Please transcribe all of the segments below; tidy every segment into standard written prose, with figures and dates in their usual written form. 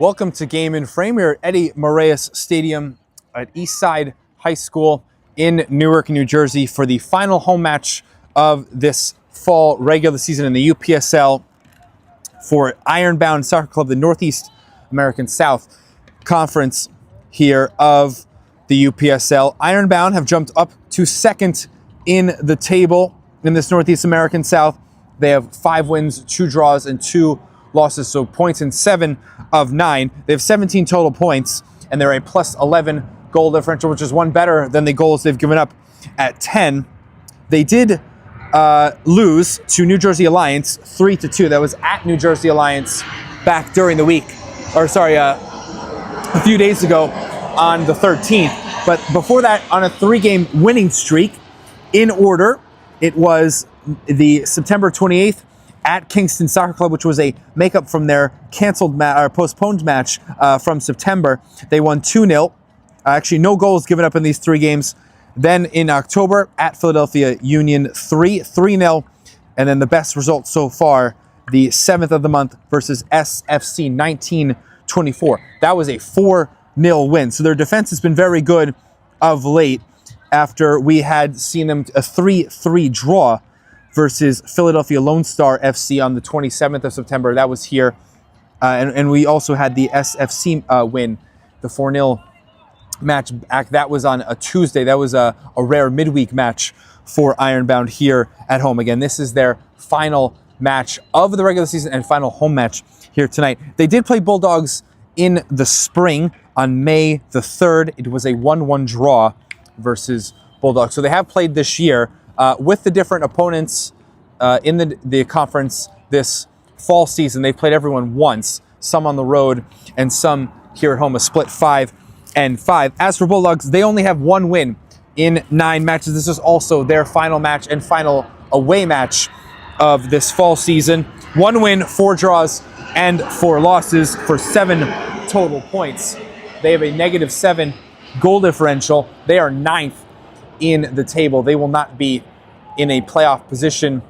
Welcome to Game in Frame. We're at Eddie Moraes Stadium at Eastside High School in Newark, New Jersey for the final home match of this fall regular season in the UPSL for Ironbound Soccer Club, the Northeast American South Conference here of the UPSL. Ironbound have jumped up to second in the table in this Northeast American South. They have 5 wins, 2 draws, and 2 losses, so points in 7 of 9. They have 17 total points, and they're a plus 11 goal differential, which is one better than the goals they've given up at 10. They did lose to New Jersey Alliance 3-2. That was at New Jersey Alliance back during the week, a few days ago on the 13th. But before that, on a 3-game winning streak, in order, it was the September 28th at Kingston Soccer Club, which was a makeup from their postponed match from September. They won 2-0. Actually, no goals given up in these 3 games. Then in October, at Philadelphia Union, 3-0. And then the best result so far, the 7th of the month versus SFC 1924. That was a 4-0 win. So their defense has been very good of late after we had seen them a 3-3 draw versus Philadelphia Lone Star FC on the 27th of September. That was here. And we also had the SFC win, the 4-0 match back. That was on a Tuesday. That was a rare midweek match for Ironbound here at home. Again, this is their final match of the regular season and final home match here tonight. They did play Bulldogs in the spring on May the 3rd. It was a 1-1 draw versus Bulldogs. So they have played this year with the different opponents in the conference this fall season. They've played everyone once, some on the road and some here at home, a split 5-5. As for Bulldogs, they only have 1 win in 9 matches. This is also their final match and final away match of this fall season. 1 win, 4 draws, and 4 losses for 7 total points. They have a -7 goal differential. They are 9th in the table. They will not be in a playoff position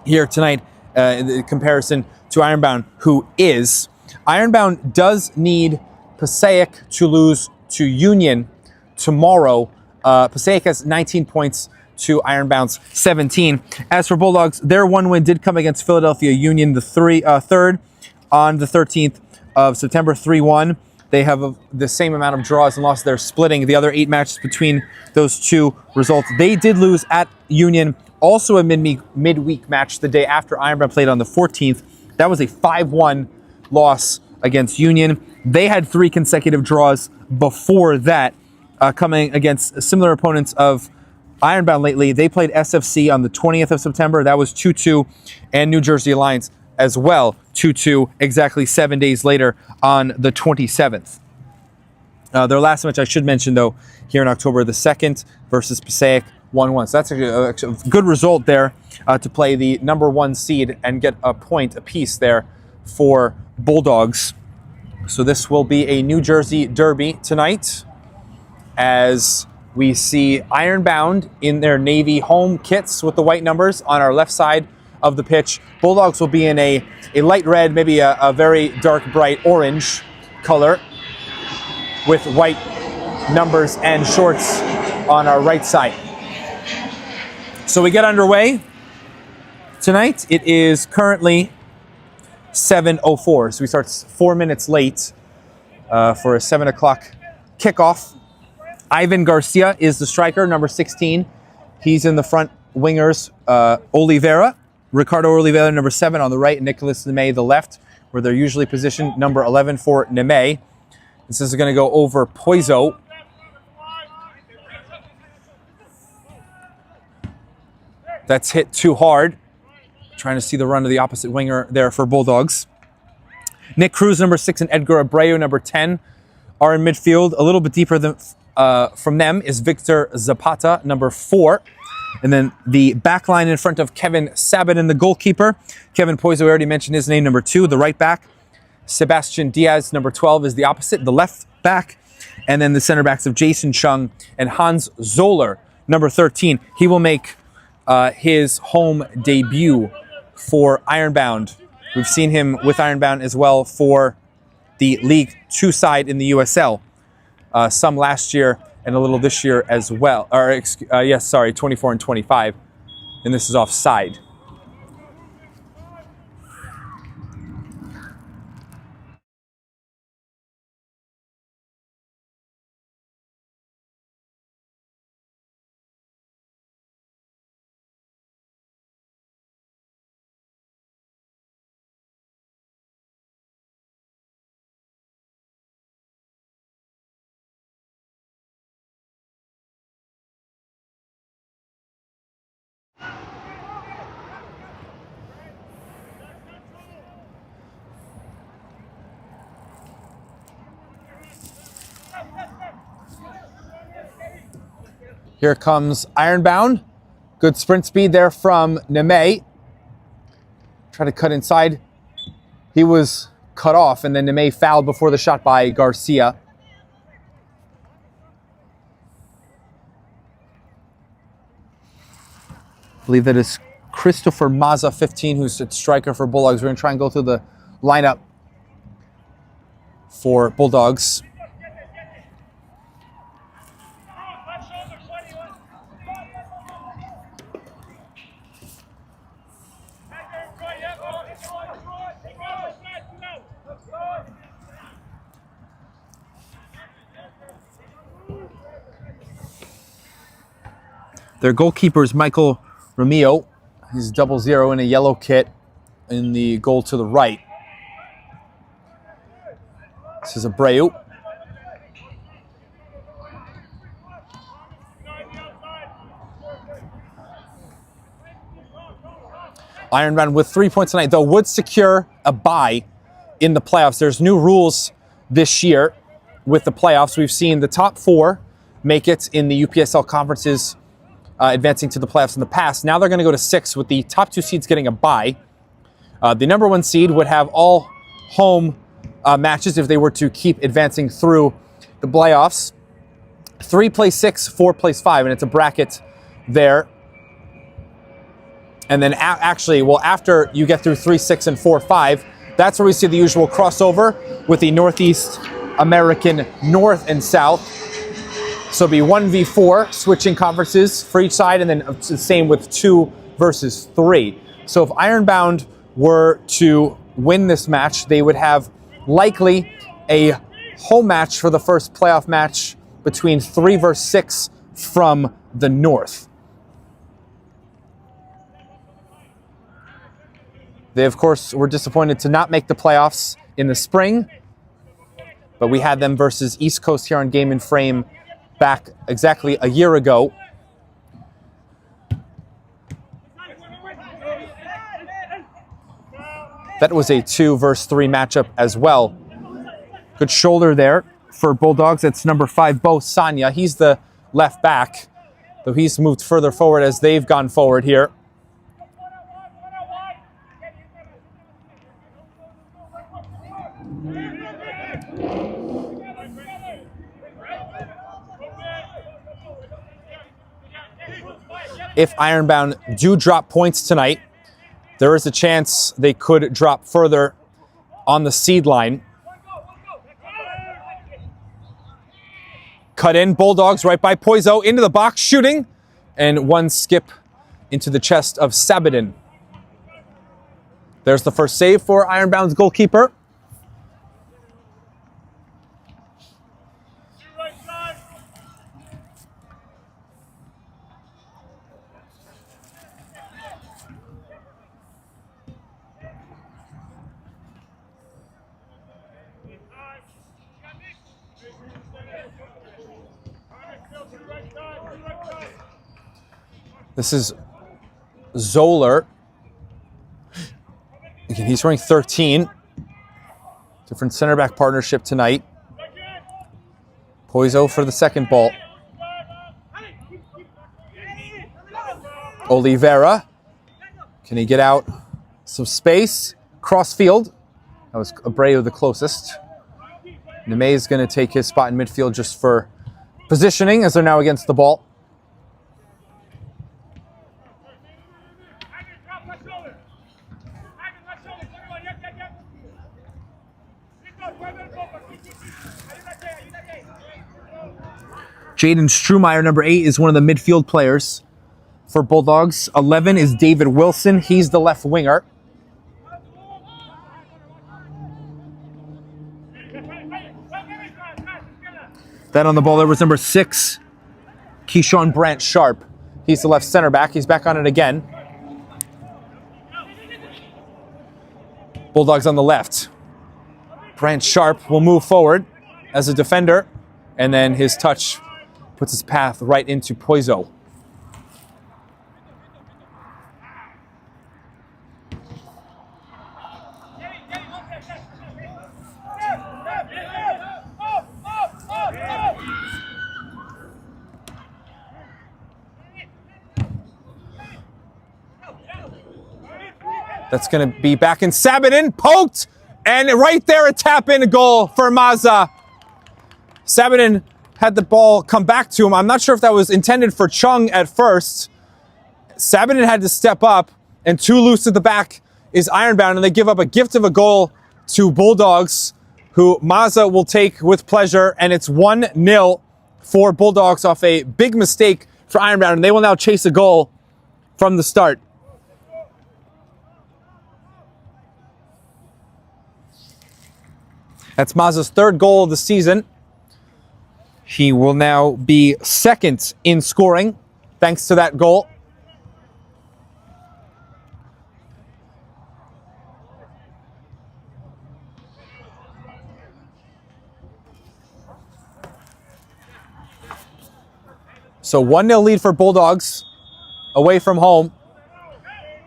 here tonight in comparison to Ironbound, who is. Ironbound does need Passaic to lose to Union tomorrow. Passaic has 19 points to Ironbound's 17. As for Bulldogs, their 1 win did come against Philadelphia Union the 3rd on the 13th of September, 3-1. They have the same amount of draws and losses. They're splitting the other 8 matches between those 2 results. They did lose at Union, also a midweek match the day after Ironbound played on the 14th. That was a 5-1 loss against Union. They had 3 consecutive draws before that, coming against similar opponents of Ironbound lately. They played SFC on the 20th of September. That was 2-2, and New Jersey Alliance as well, 2-2, exactly 7 days later on the 27th. Their last match, I should mention, though, here in October the 2nd versus Passaic, 1-1. So that's a good result there to play the number 1 seed and get a point apiece there for Bulldogs. So this will be a New Jersey derby tonight as we see Ironbound in their navy home kits with the white numbers on our left side of the pitch. Bulldogs will be in a light red, maybe a very dark bright orange color with white numbers and shorts on our right side. So we get underway tonight. It is currently 7:04, so we start 4 minutes late for a 7 o'clock kickoff. Ivan Garcia is the striker, number 16. He's in the front wingers, Oliveira, Ricardo Oliveira, number 7 on the right, and Nicholas Neme, the left, where they're usually positioned, number 11 for Neme. This is going to go over Poiso. That's hit too hard. Trying to see the run of the opposite winger there for Bulldogs. Nick Cruz, number 6, and Edgar Abreu, number 10, are in midfield. A little bit deeper than, from them is Victor Zapata, number 4. And then the back line in front of Kevin Sabat and the goalkeeper. Kevin Poiso, we already mentioned his name, number 2, the right back. Sebastian Diaz, number 12, is the opposite, the left back. And then the center backs of Jason Chung and Hans Zoller, number 13. He will make his home debut for Ironbound. We've seen him with Ironbound as well for the League 2 side in the USL. Some last year and a little this year as well. Or, yes, sorry, 24 and 25. And this is offside. Here comes Ironbound. Good sprint speed there from Neme. Trying to cut inside. He was cut off, and then Neme fouled before the shot by Garcia. I believe that is Christopher Maza, 15, who's a striker for Bulldogs. We're going to try and go through the lineup for Bulldogs. Their goalkeeper is Michael Romeo. He's 00 in a yellow kit in the goal to the right. This is Abreu. Ironbound with 3 points tonight, though, would secure a bye in the playoffs. There's new rules this year with the playoffs. We've seen the top 4 make it in the UPSL conferences, advancing to the playoffs in the past. Now they're going to go to 6 with the top 2 seeds getting a bye. The number 1 seed would have all home matches if they were to keep advancing through the playoffs. 3 plays 6, 4 plays 5, and it's a bracket there. And then after you get through 3, 6, and 4, 5, that's where we see the usual crossover with the Northeast American North and South. So it'll be 1v4, switching conferences for each side, and then the same with 2 versus 3. So if Ironbound were to win this match, they would have likely a home match for the first playoff match between 3 versus 6 from the North. They, of course, were disappointed to not make the playoffs in the spring, but we had them versus East Coast here on Game and Frame back exactly a year ago. That was a 2 versus 3 matchup as well. Good shoulder there for Bulldogs. It's number 5, Bo Sanya. He's the left back, though he's moved further forward as they've gone forward here. If Ironbound do drop points tonight, there is a chance they could drop further on the seed line. Cut in, Bulldogs right by Poiso, into the box, shooting, and 1 skip into the chest of Sabadin. There's the first save for Ironbound's goalkeeper. This is Zoller. Again, he's wearing 13. Different center back partnership tonight. Poiso for the second ball. Oliveira. Can he get out some space? Cross field. That was Abreu the closest. Neme is going to take his spot in midfield just for positioning as they're now against the ball. Jaden Strumeyer, number 8, is one of the midfield players for Bulldogs. 11 is David Wilson. He's the left winger. Then on the ball there was number 6, Keyshawn Brant Sharp. He's the left center back. He's back on it again. Bulldogs on the left. Brant Sharp will move forward as a defender, and then his touch puts his path right into Poiso. That's going to be back in Sabatin, poked, and right there a tap-in goal for Maza. Sabatin had the ball come back to him. I'm not sure if that was intended for Chung at first. Sabatin had to step up, and too loose at the back is Ironbound, and they give up a gift of a goal to Bulldogs, who Maza will take with pleasure, and it's 1-0 for Bulldogs off a big mistake for Ironbound, and they will now chase a goal from the start. That's Maza's 3rd goal of the season. He will now be 2nd in scoring, thanks to that goal. So 1-0 lead for Bulldogs away from home,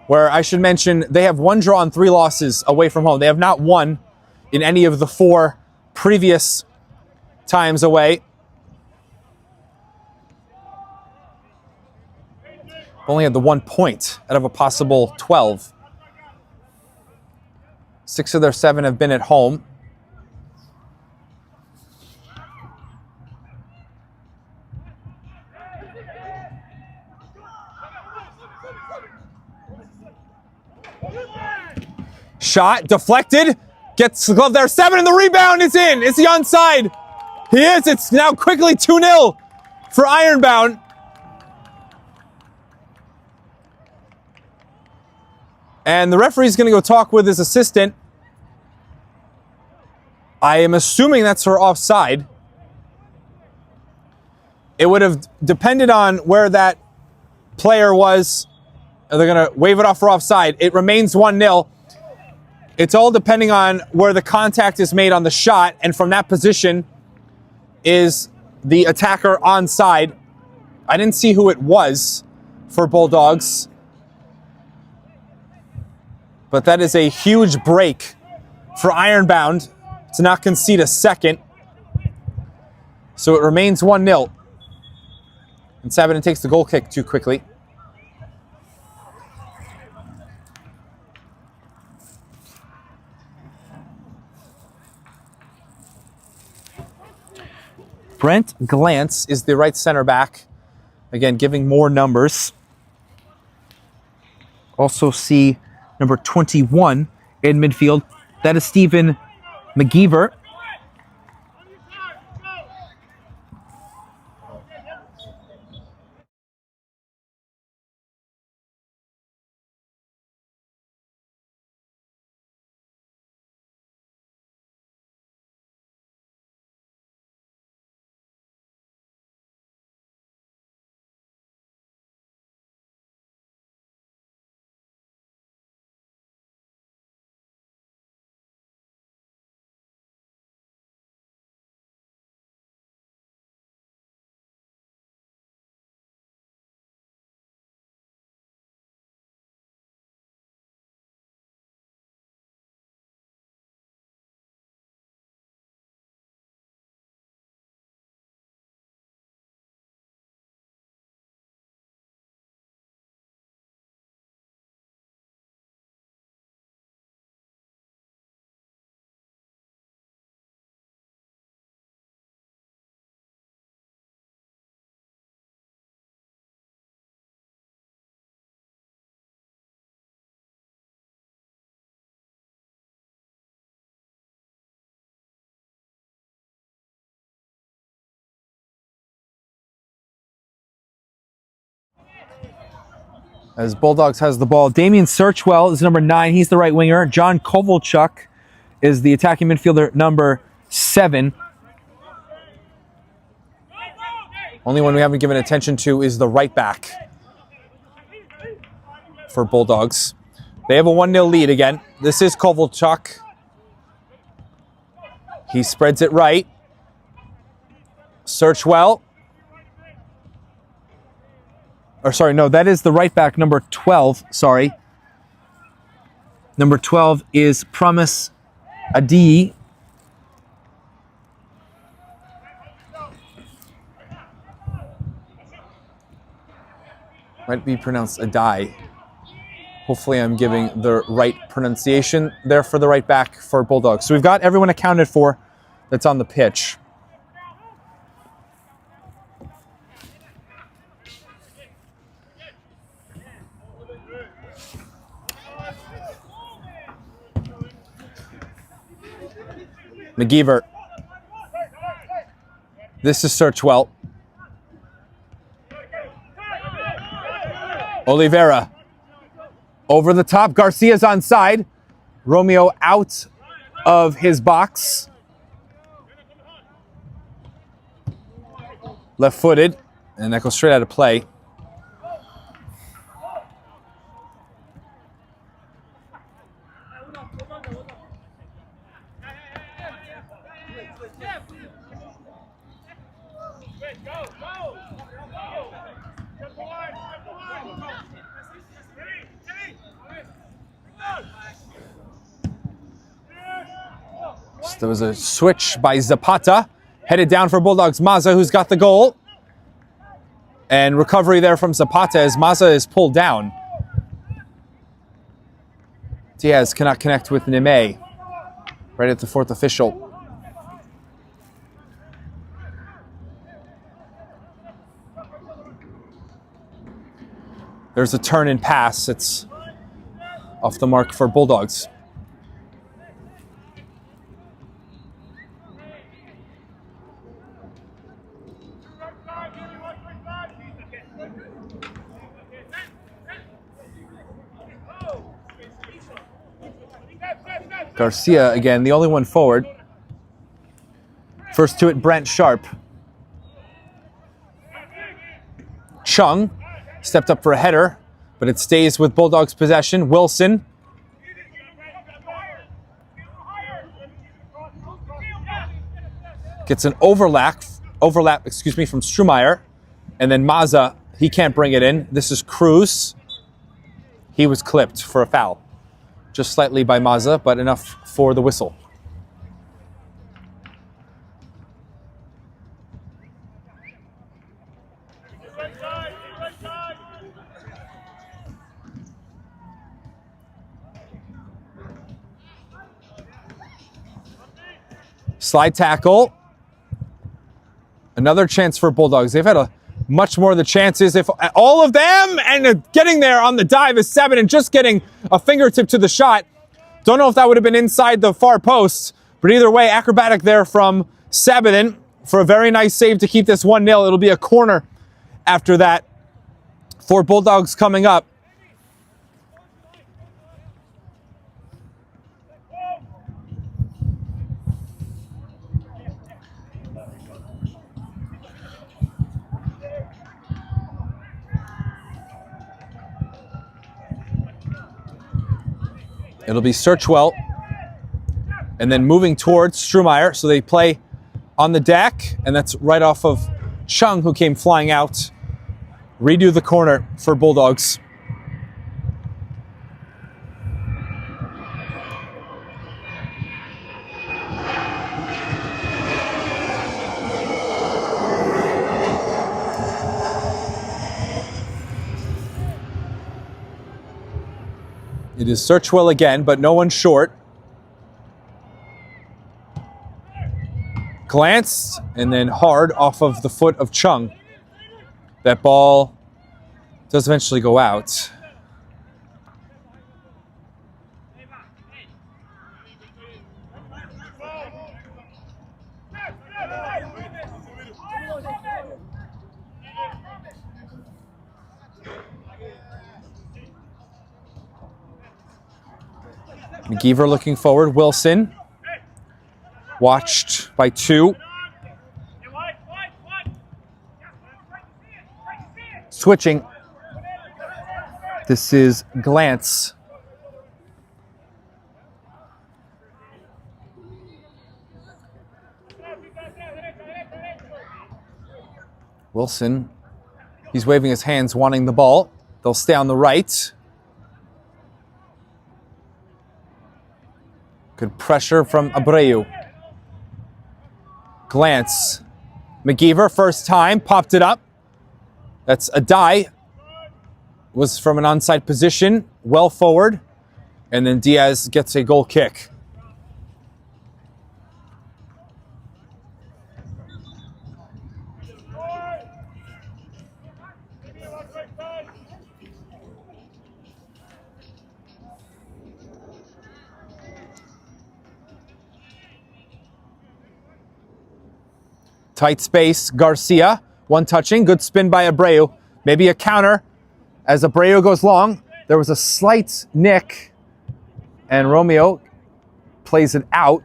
where I should mention they have 1 draw and 3 losses away from home. They have not won in any of the 4 previous times away. Only had the 1 point out of a possible 12. 6 of their 7 have been at home. Shot, deflected, gets the glove there. 7 and the rebound is in. Is he onside? He is. It's now quickly 2-0 for Ironbound. And the referee's going to go talk with his assistant. I am assuming that's for offside. It would have depended on where that player was. They're going to wave it off for offside. It remains 1-0. It's all depending on where the contact is made on the shot, and from that position is the attacker onside. I didn't see who it was for Bulldogs, but that is a huge break for Ironbound to not concede a second. So it remains 1-0. And Sabatin takes the goal kick too quickly. Brent Glantz is the right center back. Again, giving more numbers. Also see number 21 in midfield. That is Stephen McGeever. As Bulldogs has the ball. Damian Searchwell is number 9. He's the right winger. John Kovalchuk is the attacking midfielder, number 7. Only one we haven't given attention to is the right back for Bulldogs. They have a 1-0 lead again. This is Kovalchuk. He spreads it right. Searchwell. Or sorry, no, that is the right back, number 12. Sorry. Number 12 is Promise Adi. Might be pronounced Adai. Hopefully I'm giving the right pronunciation there for the right back for Bulldogs. So we've got everyone accounted for that's on the pitch. McGeever. This is Searchwell. Oliveira. Over the top. Garcia's onside. Romeo out of his box. Left-footed. And that goes straight out of play. So there was a switch by Zapata. Headed down for Bulldogs. Maza, who's got the goal. And recovery there from Zapata as Maza is pulled down. Diaz cannot connect with Neme. Right at the 4th official. There's a turn and pass. It's off the mark for Bulldogs. Garcia, again, the only one forward. First to it, Brent Sharp. Chung stepped up for a header, but it stays with Bulldogs' possession. Wilson. Gets an overlap, from Strumeyer. And then Maza, he can't bring it in. This is Cruz. He was clipped for a foul. Just slightly by Maza, but enough for the whistle. Slide tackle. Another chance for Bulldogs. They've had much more of the chances. If all of them, and getting there on the dive is 7 and just getting a fingertip to the shot. Don't know if that would have been inside the far post, but either way, acrobatic there from Sabaden for a very nice save to keep this 1-0. It'll be a corner after that for Bulldogs coming up. It'll be Searchwell, and then moving towards Strumeyer. So they play on the deck, and that's right off of Chung, who came flying out. Redo the corner for Bulldogs. It is Searchwell again, but no one short. Glanced and then hard off of the foot of Chung. That ball does eventually go out. McGeever looking forward. Wilson. Watched by 2. Switching. This is Glance. Wilson. He's waving his hands, wanting the ball. They'll stay on the right. Good pressure from Abreu. Glance. McGeever, first time, popped it up. That's a die. Was from an onside position, well forward. And then Diaz gets a goal kick. Tight space, Garcia. One touching, good spin by Abreu. Maybe a counter as Abreu goes long. There was a slight nick, and Romeo plays it out,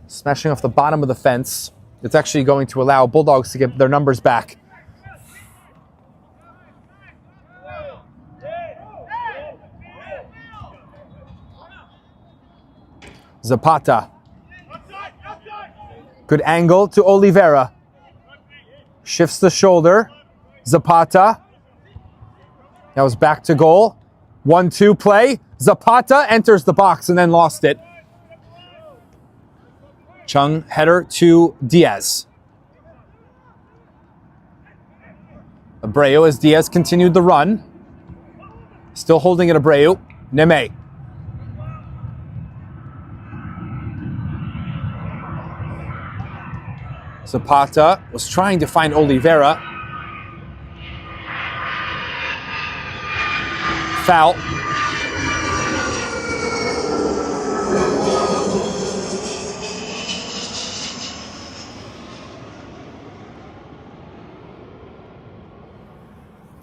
smashing off the bottom of the fence. It's actually going to allow Bulldogs to get their numbers back. Zapata. Good angle to Oliveira. Shifts the shoulder. Zapata. That was back to goal. 1-2 play. Zapata enters the box and then lost it. Chung header to Diaz. Abreu as Diaz continued the run. Still holding it Abreu. Neme. Zapata was trying to find Oliveira. Foul.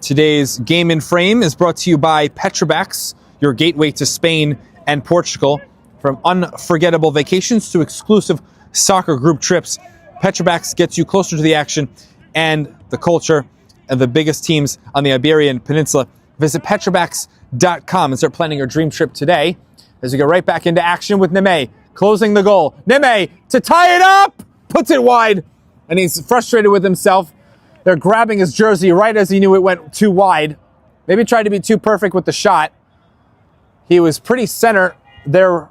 Today's Game in Frame is brought to you by Petrobax, your gateway to Spain and Portugal. From unforgettable vacations to exclusive soccer group trips, Petrobax gets you closer to the action and the culture of the biggest teams on the Iberian Peninsula. Visit petrobax.com and start planning your dream trip today as we go right back into action with Neme closing the goal. Neme to tie it up, puts it wide, and he's frustrated with himself. They're grabbing his jersey right as he knew it went too wide. Maybe tried to be too perfect with the shot. He was pretty center there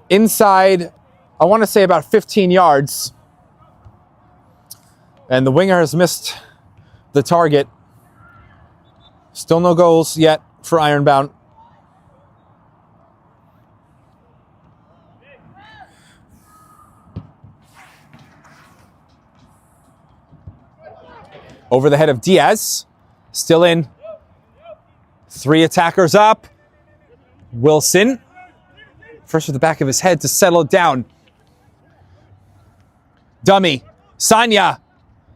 inside, I want to say about 15 yards. And the winger has missed the target. Still no goals yet for Ironbound. Over the head of Diaz. Still in. 3 attackers up. Wilson. First with the back of his head to settle it down. Dummy. Sanya.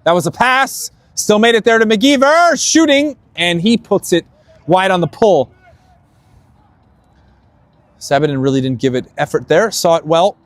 That was a pass. Still made it there to McGeever. Shooting. And he puts it wide on the pull. Sabaden really didn't give it effort there. Saw it well.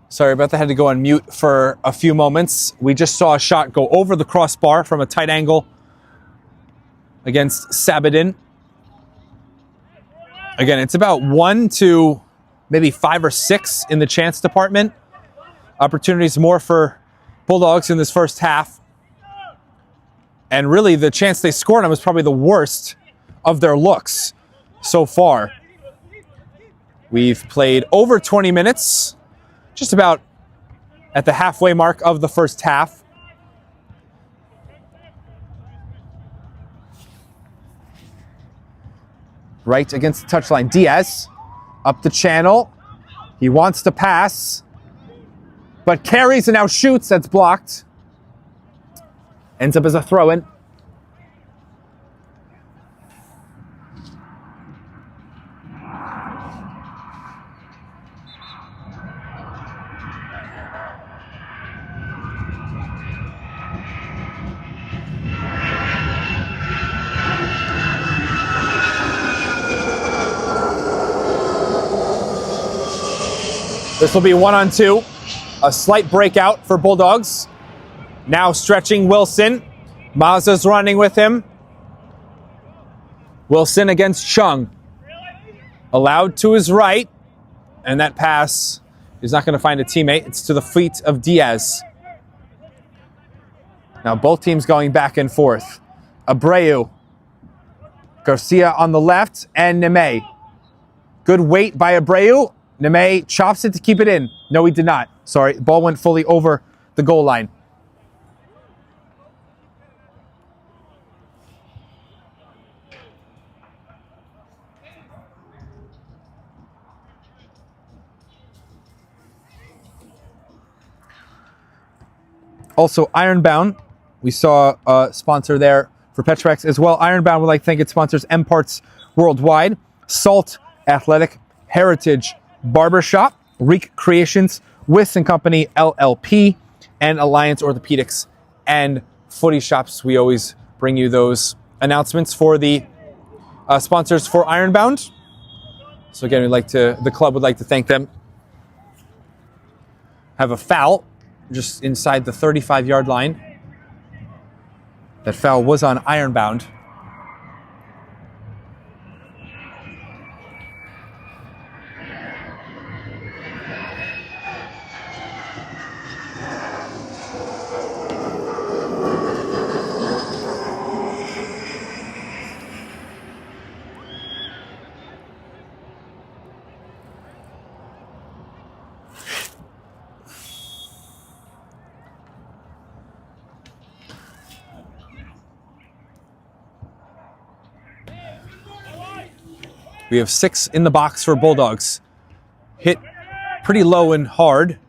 Sorry about that. Had to go on mute for a few moments. We just saw a shot go over the crossbar from a tight angle against Sabadin. Again, it's about 1 to maybe 5 or 6 in the chance department. Opportunities more for Bulldogs in this first half. And really, the chance they scored on was probably the worst of their looks so far. We've played over 20 minutes, just about at the halfway mark of the first half. Right against the touchline. Diaz up the channel. He wants to pass, but carries and now shoots. That's blocked. Ends up as a throw-in. This will be 1-on-2. A slight breakout for Bulldogs. Now stretching Wilson. Mazza's running with him. Wilson against Chung. Allowed to his right. And that pass is not going to find a teammate. It's to the feet of Diaz. Now both teams going back and forth. Abreu. Garcia on the left and Neme. Good weight by Abreu. Neme chops it to keep it in. No, he did not. Sorry, the ball went fully over the goal line. Also, Ironbound. We saw a sponsor there for Petrox as well. Ironbound would like to thank its sponsors, M Parts Worldwide, Salt Athletic, Heritage Barbershop, Reek Creations, Wiss & Company, LLP, and Alliance Orthopedics and Footy Shops. We always bring you those announcements for the sponsors for Ironbound. So again, the club would like to thank them. Have a foul just inside the 35-yard line. That foul was on Ironbound. We have 6 in the box for Bulldogs. Hit pretty low and hard.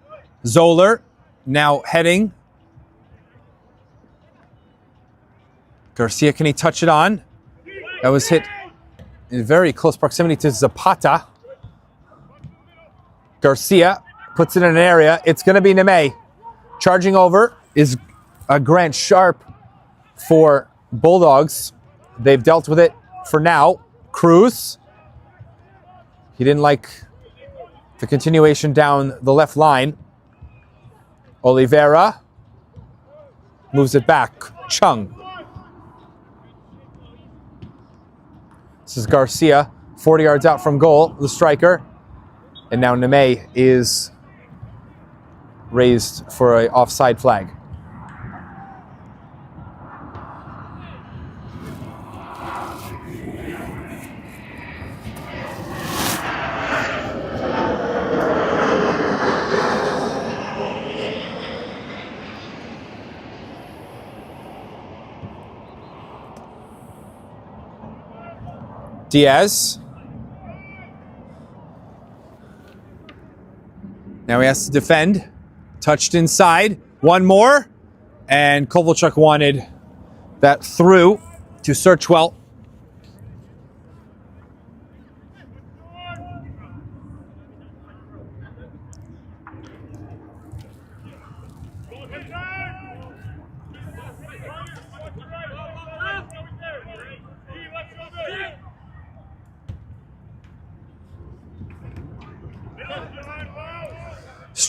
Zoller now heading. Garcia, can he touch it on? That was hit in very close proximity to Zapata. Garcia puts it in an area. It's going to be Neme. Charging over is Grant Sharp for Bulldogs. They've dealt with it for now. Cruz. He didn't like the continuation down the left line. Oliveira moves it back. Chung. This is Garcia, 40 yards out from goal, the striker. And now Neme is raised for an offside flag. Diaz. Now he has to defend. Touched inside. One more. And Kovalchuk wanted that through to Searchwell.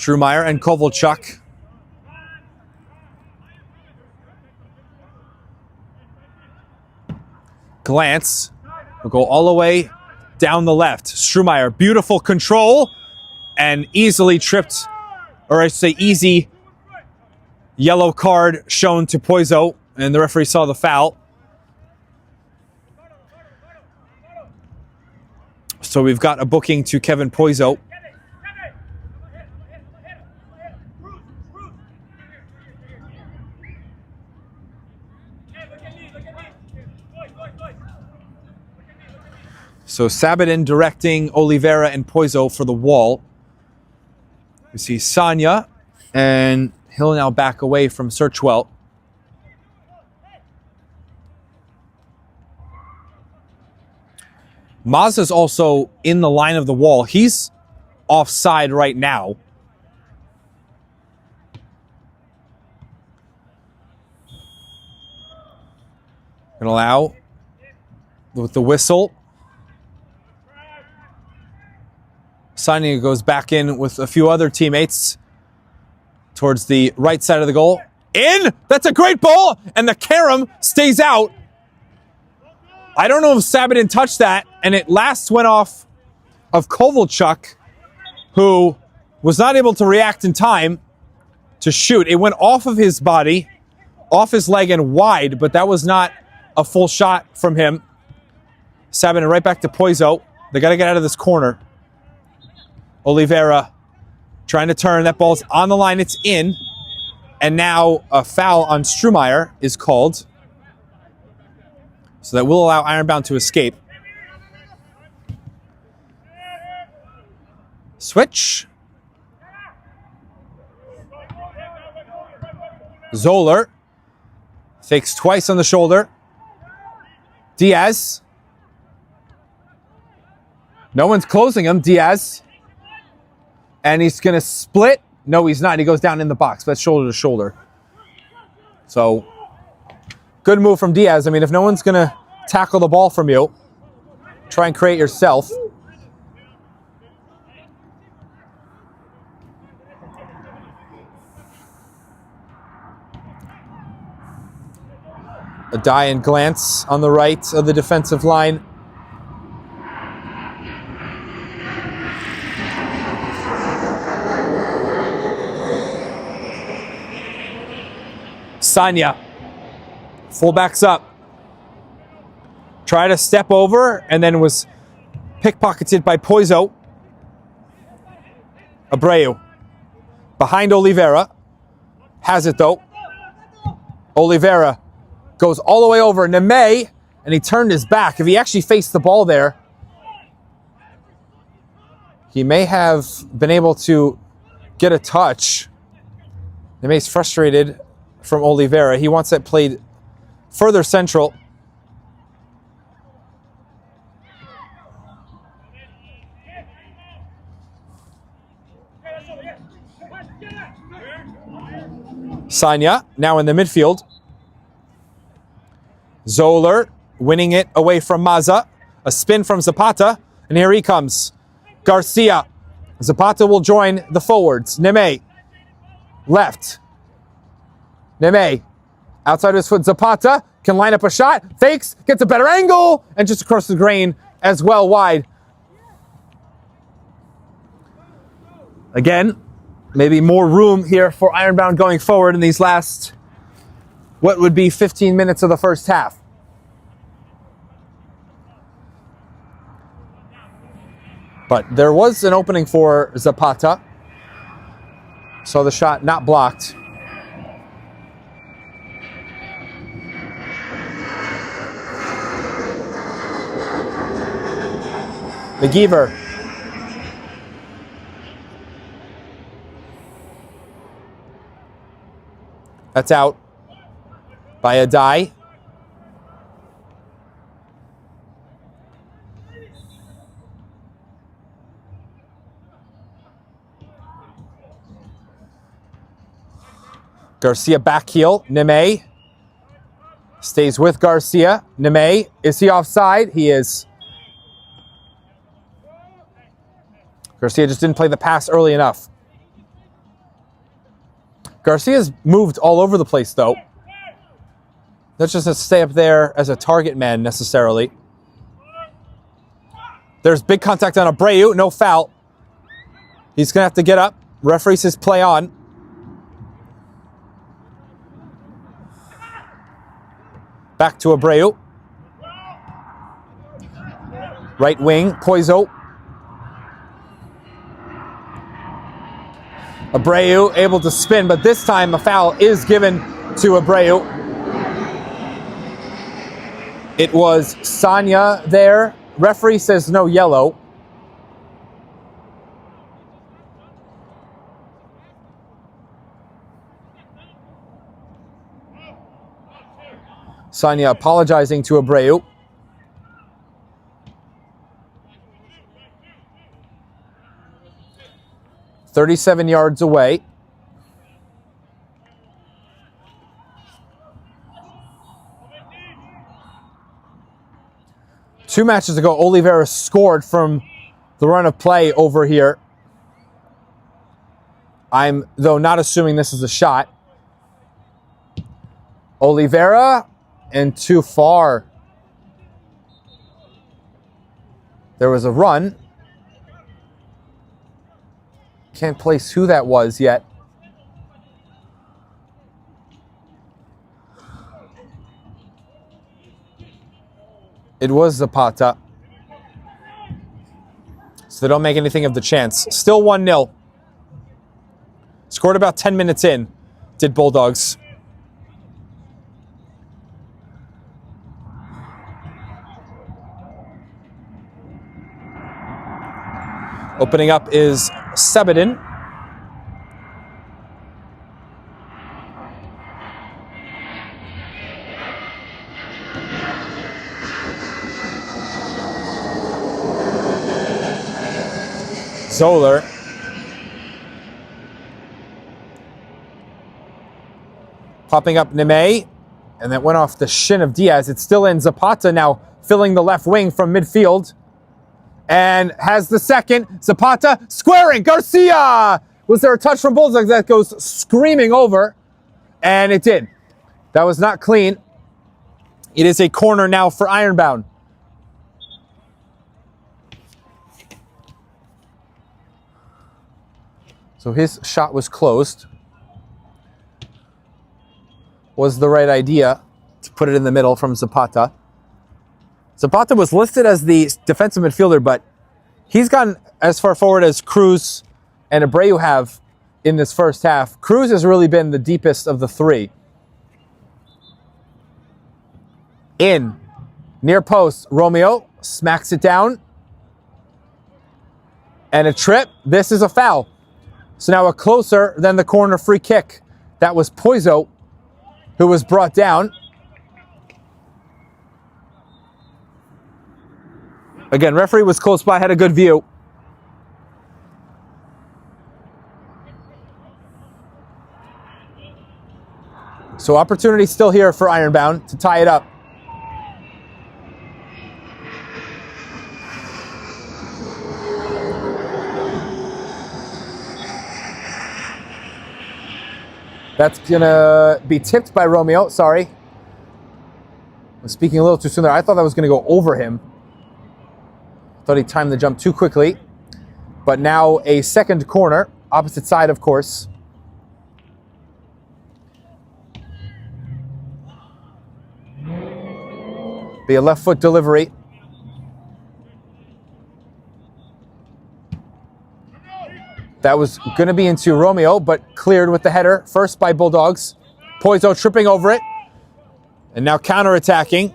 Strumeyer and Kovalchuk. Glance will go all the way down the left. Strumeyer, beautiful control, and easily tripped, or I should say easy yellow card shown to Poiso, and the referee saw the foul. So we've got a booking to Kevin Poiso. So Sabatin directing Oliveira and Poiso for the wall. We see Sanya, and he'll now back away from Searchwell. Mazza's also in the line of the wall. He's offside right now. Gonna allow with the whistle. Sanya goes back in with a few other teammates towards the right side of the goal. In! That's a great ball! And the carom stays out. I don't know if Sabatin touched that, and it last went off of Kovalchuk, who was not able to react in time to shoot. It went off of his body, off his leg and wide, but that was not a full shot from him. Sabatin right back to Poiso. They got to get out of this corner. Oliveira trying to turn. That ball's on the line. It's in. And now a foul on Strumeyer is called. So that will allow Ironbound to escape. Switch. Zoller fakes twice on the shoulder. Diaz. No one's closing him. Diaz. And he's going to split. No, he's not. He goes down in the box. That's shoulder to shoulder. So, good move from Diaz. I mean, if no one's going to tackle the ball from you, try and create yourself. A die and glance on the right of the defensive line. Sanya, fullbacks up. Tried to step over and then was pickpocketed by Poiso. Abreu behind Oliveira. Has it though. Oliveira goes all the way over Neme, and he turned his back. If he actually faced the ball there, he may have been able to get a touch. Neme's frustrated from Oliveira. He wants that played further central. Sanya now in the midfield. Zoller winning it away from Mazza. A spin from Zapata. And here he comes. Garcia. Zapata will join the forwards. Neme. Left. Neme. Outside his foot. Zapata can line up a shot. Fakes. Gets a better angle. And just across the grain as well wide. Again, maybe more room here for Ironbound going forward in these last, what would be 15 minutes of the first half. But there was an opening for Zapata. So the shot not blocked. McGeever. That's out by a die. Garcia back heel. Neme stays with Garcia. Neme, is he offside? He is. Garcia just didn't play the pass early enough. Garcia's moved all over the place, though. Not just to stay up there as a target man, necessarily. There's big contact on Abreu. No foul. He's going to have to get up. Referee says play on. Back to Abreu. Right wing, Poiso. Abreu able to spin, but this time a foul is given to Abreu. It was Sanya there. Referee says no yellow. Sanya apologizing to Abreu. "37 yards away. Two matches ago, Oliveira scored from the run of play over here. I'm, though, not assuming this is a shot. Oliveira, and too far. There was a run. Can't place who that was yet. It was Zapata. So they don't make anything of the chance. Still 1-0. Scored about 10 minutes in, did Bulldogs. Opening up is Sebedin. Zoller. Popping up Neme. And that went off the shin of Diaz. It's still in. Zapata now filling the left wing from midfield. And has the second. Zapata squaring. Garcia! Was there a touch from Bulldogs that goes screaming over? And it did. That was not clean. It is a corner now for Ironbound. So his shot was closed. Was the right idea to put it in the middle from Zapata. Zapata was listed as the defensive midfielder, but he's gone as far forward as Cruz and Abreu have in this first half. Cruz has really been the deepest of the three. In. Near post. Romeo smacks it down. And a trip. This is a foul. So now a closer than the corner free kick. That was Poiso, who was brought down. Again, referee was close by, had a good view. So opportunity still here for Ironbound to tie it up. That's going to be tipped by Romeo. Sorry. I was speaking a little too soon there. I thought that was going to go over him. Thought he timed the jump too quickly. But now a second corner. Opposite side, of course. Be a left foot delivery. That was going to be into Romeo, but cleared with the header. First by Bulldogs. Poiso tripping over it. And now counterattacking.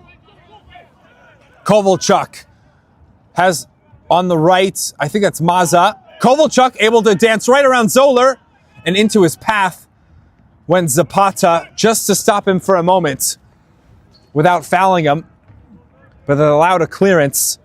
Kovalchuk has on the right, I think that's Maza. Kovalchuk able to dance right around Zoller and into his path when Zapata, just to stop him for a moment without fouling him, but it allowed a clearance.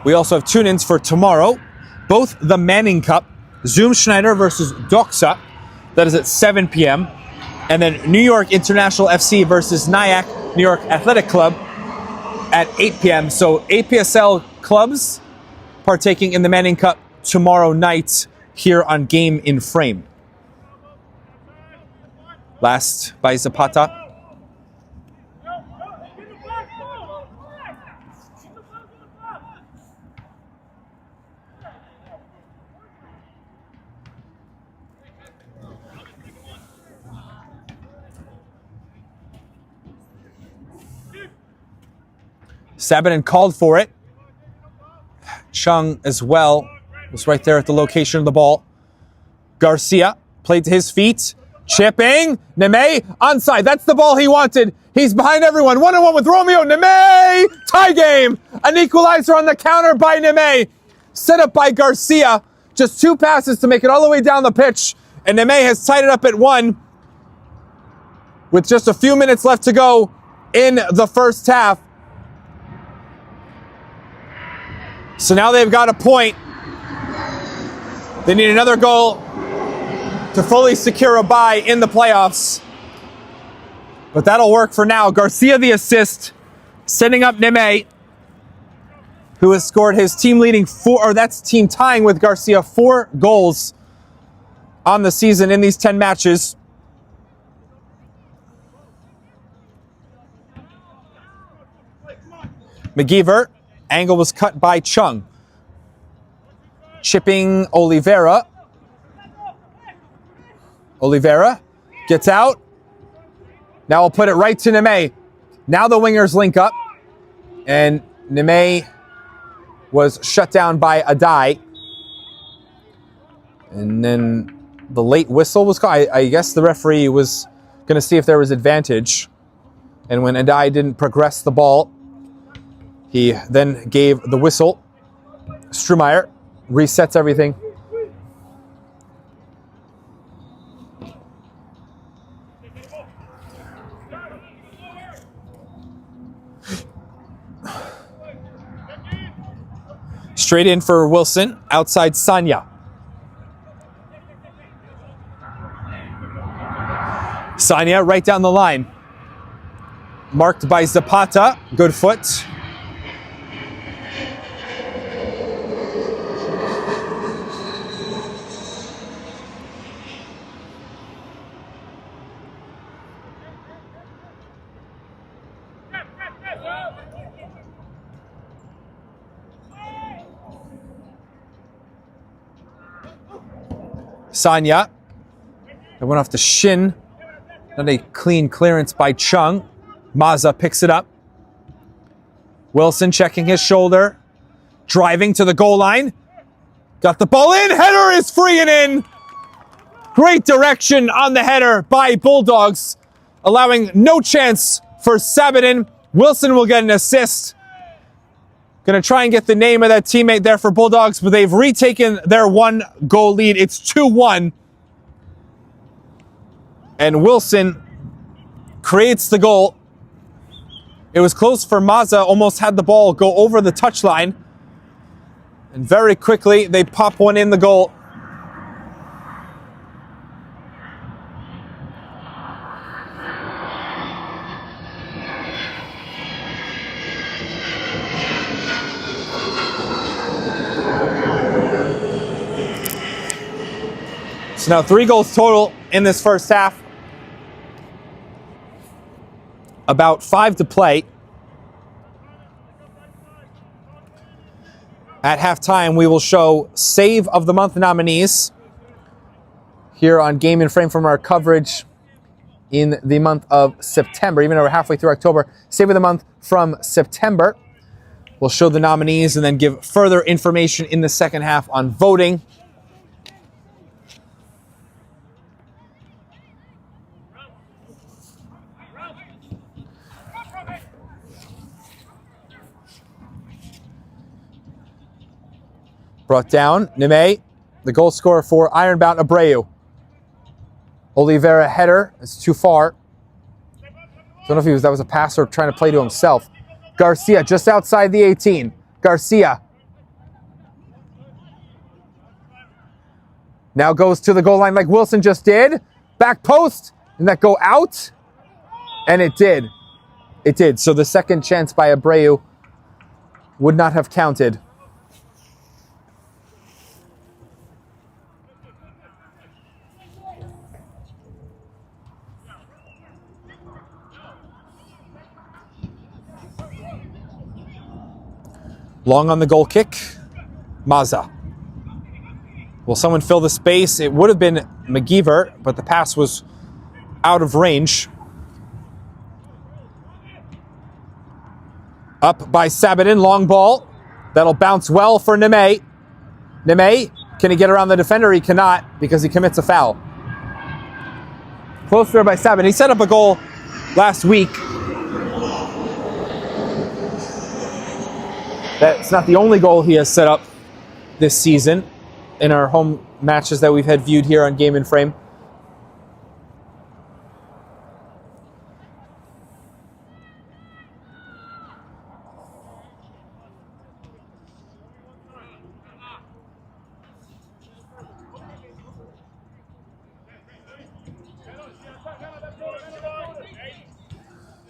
We also have tune-ins for tomorrow. Both the Manning Cup, Zoom Schneider versus Doxa. That is at 7 p.m. And then New York International FC versus Nyack New York Athletic Club at 8 p.m. So UPSL clubs partaking in the Manning Cup tomorrow night here on Game in Frame. Last by Zapata. Sabanin called for it. Chung as well was right there at the location of the ball. Garcia played to his feet. Chipping. Neme onside. That's the ball he wanted. He's behind everyone. 1-on-1 with Romeo. Neme. Tie game. An equalizer on the counter by Neme. Set up by Garcia. Just 2 passes to make it all the way down the pitch. And Neme has tied it up at 1 with just a few minutes left to go in the first half. So now they've got a point. They need another goal to fully secure a bye in the playoffs. But that'll work for now. Garcia the assist, setting up Neme, who has scored his team leading 4, or that's team tying with Garcia, 4 goals on the season in these 10 matches. McGeever. Angle was cut by Chung. Chipping Oliveira. Oliveira gets out. Now we'll put it right to Neme. Now the wingers link up. And Neme was shut down by Adai. And then the late whistle was called. I guess the referee was going to see if there was advantage. And when Adai didn't progress the ball, he then gave the whistle. Strumeyer resets everything. Straight in for Wilson, outside Sanya. Sanya right down the line. Marked by Zapata, good foot. Sanya. It went off the shin. Not a clean clearance by Chung. Maza picks it up. Wilson checking his shoulder. Driving to the goal line. Got the ball in. Header is free and in. Great direction on the header by Bulldogs. Allowing no chance for Sabanin. Wilson will get an assist. Going to try and get the name of that teammate there for Bulldogs, but they've retaken their 1-goal lead. It's 2-1. And Wilson creates the goal. It was close for Maza, almost had the ball go over the touchline. And very quickly, they pop one in the goal. So now 3 goals total in this first half. About 5 to play. At halftime, we will show Save of the Month nominees here on Game in Frame from our coverage in the month of September. Even though we're halfway through October, Save of the Month from September. We'll show the nominees and then give further information in the second half on voting. Brought down, Neme, the goal scorer for Ironbound, Abreu. Oliveira header, it's too far. Don't know if that was a pass or trying to play to himself. Garcia just outside the 18. Garcia. Now goes to the goal line like Wilson just did. Back post, and that go out? And it did. It did. So the second chance by Abreu would not have counted. Long on the goal kick. Maza. Will someone fill the space? It would have been McGeever, but the pass was out of range. Up by Sabatin, long ball. That'll bounce well for Neme. Neme, can he get around the defender? He cannot because he commits a foul. Close there by Sabatin. He set up a goal last week. That's not the only goal he has set up this season in our home matches that we've had viewed here on Game and Frame.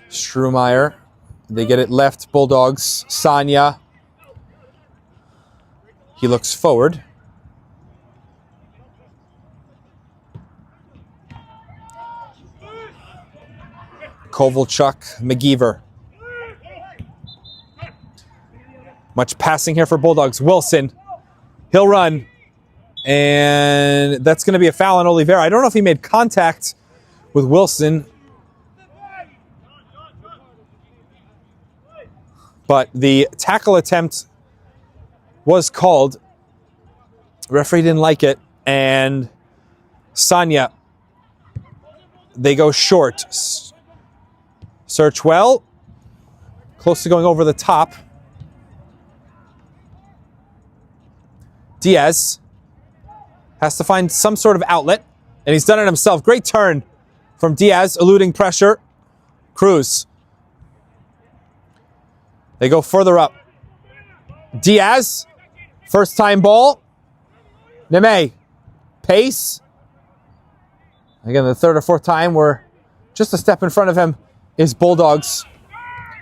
Strumeyer. They get it left. Bulldogs. Sanya. He looks forward. Kovalchuk, McGeever. Much passing here for Bulldogs. Wilson. He'll run. And that's going to be a foul on Oliveira. I don't know if he made contact with Wilson. But the tackle attempt was called. Referee didn't like it. And Sanya, they go short. Search well. Close to going over the top. Diaz has to find some sort of outlet. And he's done it himself. Great turn from Diaz, eluding pressure. Cruz. They go further up. Diaz. First time ball. Neme. Pace. Again, the third or fourth time we're just a step in front of him is Bulldogs.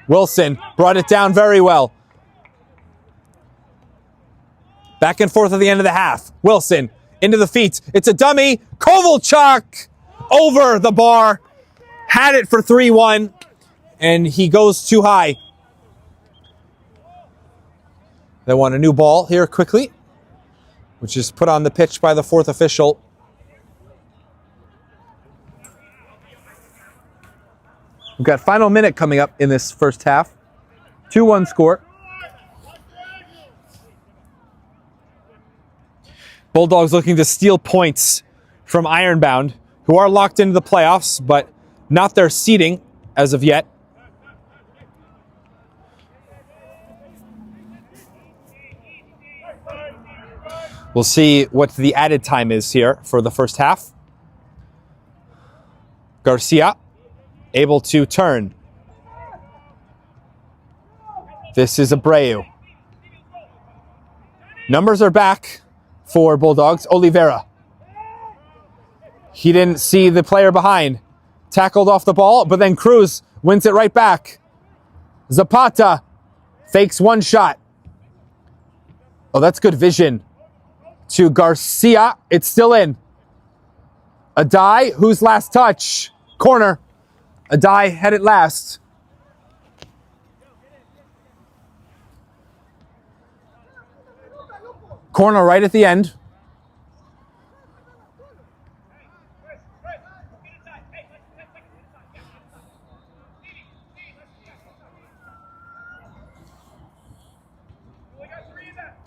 Wilson brought it down very well. Back and forth at the end of the half. Wilson into the feet. It's a dummy. Kovalchuk over the bar. Had it for 3-1. And he goes too high. They want a new ball here quickly, which is put on the pitch by the fourth official. We've got final minute coming up in this first half. 2-1 score. Bulldogs looking to steal points from Ironbound, who are locked into the playoffs, but not their seeding as of yet. We'll see what the added time is here for the first half. Garcia able to turn. This is Abreu. Numbers are back for Bulldogs. Oliveira. He didn't see the player behind. Tackled off the ball, but then Cruz wins it right back. Zapata fakes one shot. Oh, that's good vision. To Garcia. It's still in. Adai, whose last touch? Corner. Adai had it last. Corner right at the end.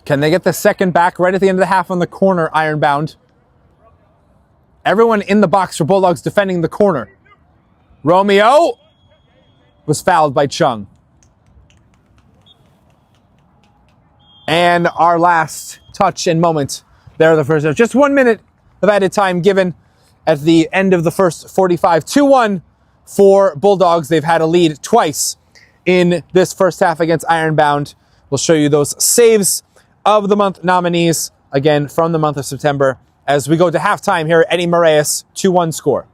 Can they get the second back right at the end of the half on the corner, Ironbound? Everyone in the box for Bulldogs defending the corner. Romeo was fouled by Chung. And our last touch and moment there, the first half. Just 1 minute of added time given at the end of the first 45. 2-1 for Bulldogs. They've had a lead twice in this first half against Ironbound. We'll show you those saves of the month nominees, again, from the month of September, as we go to halftime here at Eddie Moraes, 2-1 score.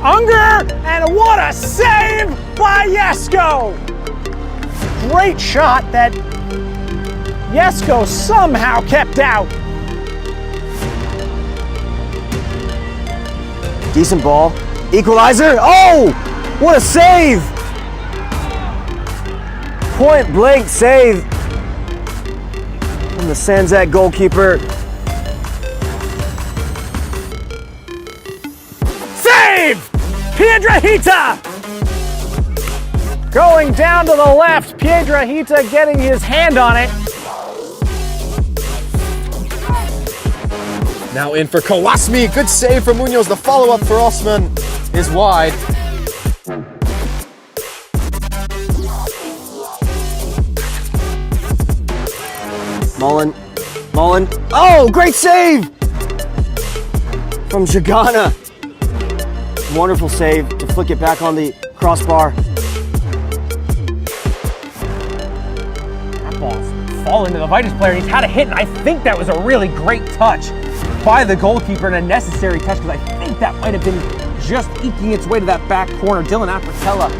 Unger, and what a save by Jesko! Great shot that Jesko somehow kept out. Decent ball. Equalizer. Oh! What a save! Point blank save from the Sanzak goalkeeper. Save! Piedrahita! Going down to the left, Piedrahita getting his hand on it. Now in for Kawasmi. Good save from Munoz. The follow-up for Osman is wide. Mullen. Oh, great save from Jagana. Wonderful save to flick it back on the crossbar. That ball's fallen to the Vitus player. He's had a hit, and I think that was a really great touch by the goalkeeper, and a necessary touch, because I think that might have been just eking its way to that back corner. Dylan Apatella,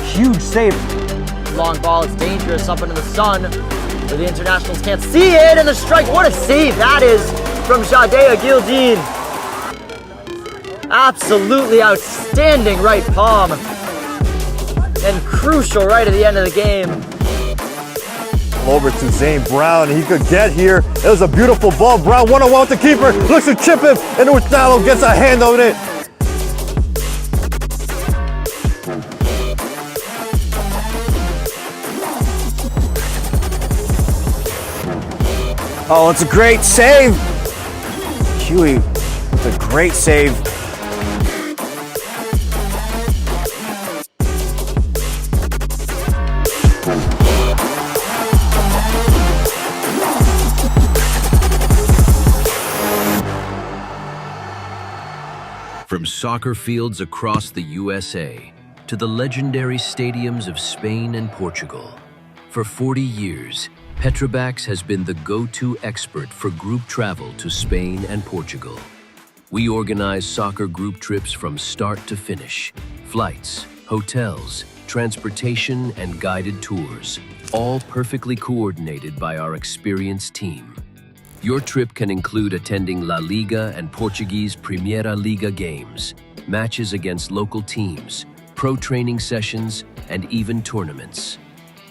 huge save. Long ball, it's dangerous up into the sun, where the internationals can't see it, and the strike. What a save that is from Jadea Gildeen. Absolutely outstanding right palm, and crucial right at the end of the game. Over to Zane Brown. He could get here. It was a beautiful ball. Brown one-on-one with the keeper. Looks to chip him, and Hurtado gets a hand on it. Oh, it's a great save. Huey with a great save. From soccer fields across the USA to the legendary stadiums of Spain and Portugal, for 40 years, Petrobax has been the go-to expert for group travel to Spain and Portugal. We organize soccer group trips from start to finish, flights, hotels, transportation, and guided tours, all perfectly coordinated by our experienced team. Your trip can include attending La Liga and Portuguese Primeira Liga games, matches against local teams, pro training sessions, and even tournaments.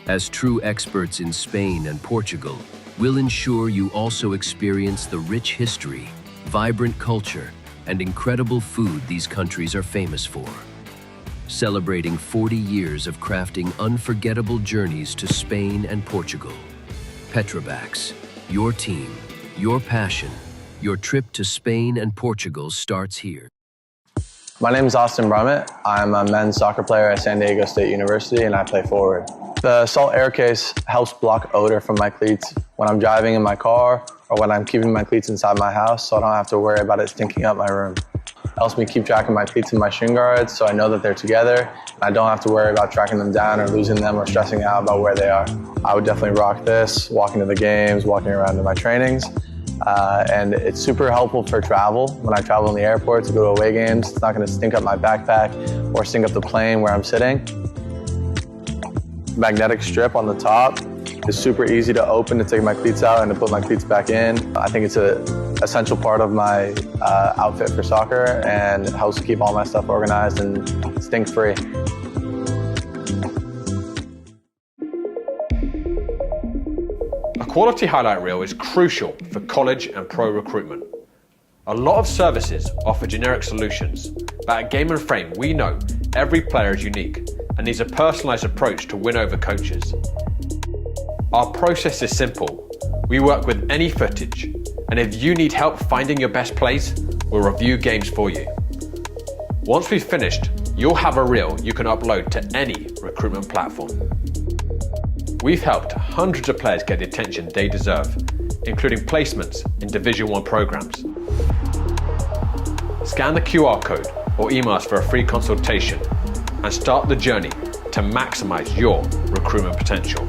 As true experts in Spain and Portugal, we'll ensure you also experience the rich history, vibrant culture, and incredible food these countries are famous for. Celebrating 40 years of crafting unforgettable journeys to Spain and Portugal. Petrobax, your team, your passion, your trip to Spain and Portugal starts here. My name is Austin Brummett. I'm a men's soccer player at San Diego State University, and I play forward. The Salt Air Case helps block odor from my cleats when I'm driving in my car or when I'm keeping my cleats inside my house, so I don't have to worry about it stinking up my room. It helps me keep track of my cleats and my shin guards, so I know that they're together, and I don't have to worry about tracking them down or losing them or stressing out about where they are. I would definitely rock this, walking to the games, walking around to my trainings. And it's super helpful for travel. When I travel in the airport to go to away games, it's not going to stink up my backpack or stink up the plane where I'm sitting. Magnetic strip on the top is super easy to open to take my cleats out and to put my cleats back in. I think it's an essential part of my outfit for soccer, and it helps keep all my stuff organized and stink-free. A quality highlight reel is crucial for college and pro recruitment. A lot of services offer generic solutions, but at Game and Frame we know every player is unique and needs a personalised approach to win over coaches. Our process is simple. We work with any footage, and if you need help finding your best plays, we'll review games for you. Once we've finished, you'll have a reel you can upload to any recruitment platform. We've helped hundreds of players get the attention they deserve, including placements in Division 1 programs. Scan the QR code or email us for a free consultation and start the journey to maximize your recruitment potential.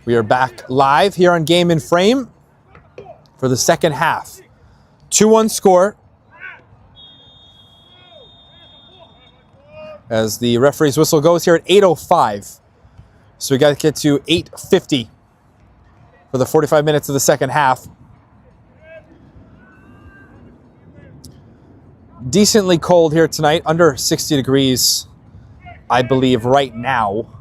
We are back live here on Game in Frame for the second half. 2-1 score. As the referee's whistle goes here at 8:05. So we got to get to 8:50 for the 45 minutes of the second half. Decently cold here tonight, under 60 degrees, I believe, right now.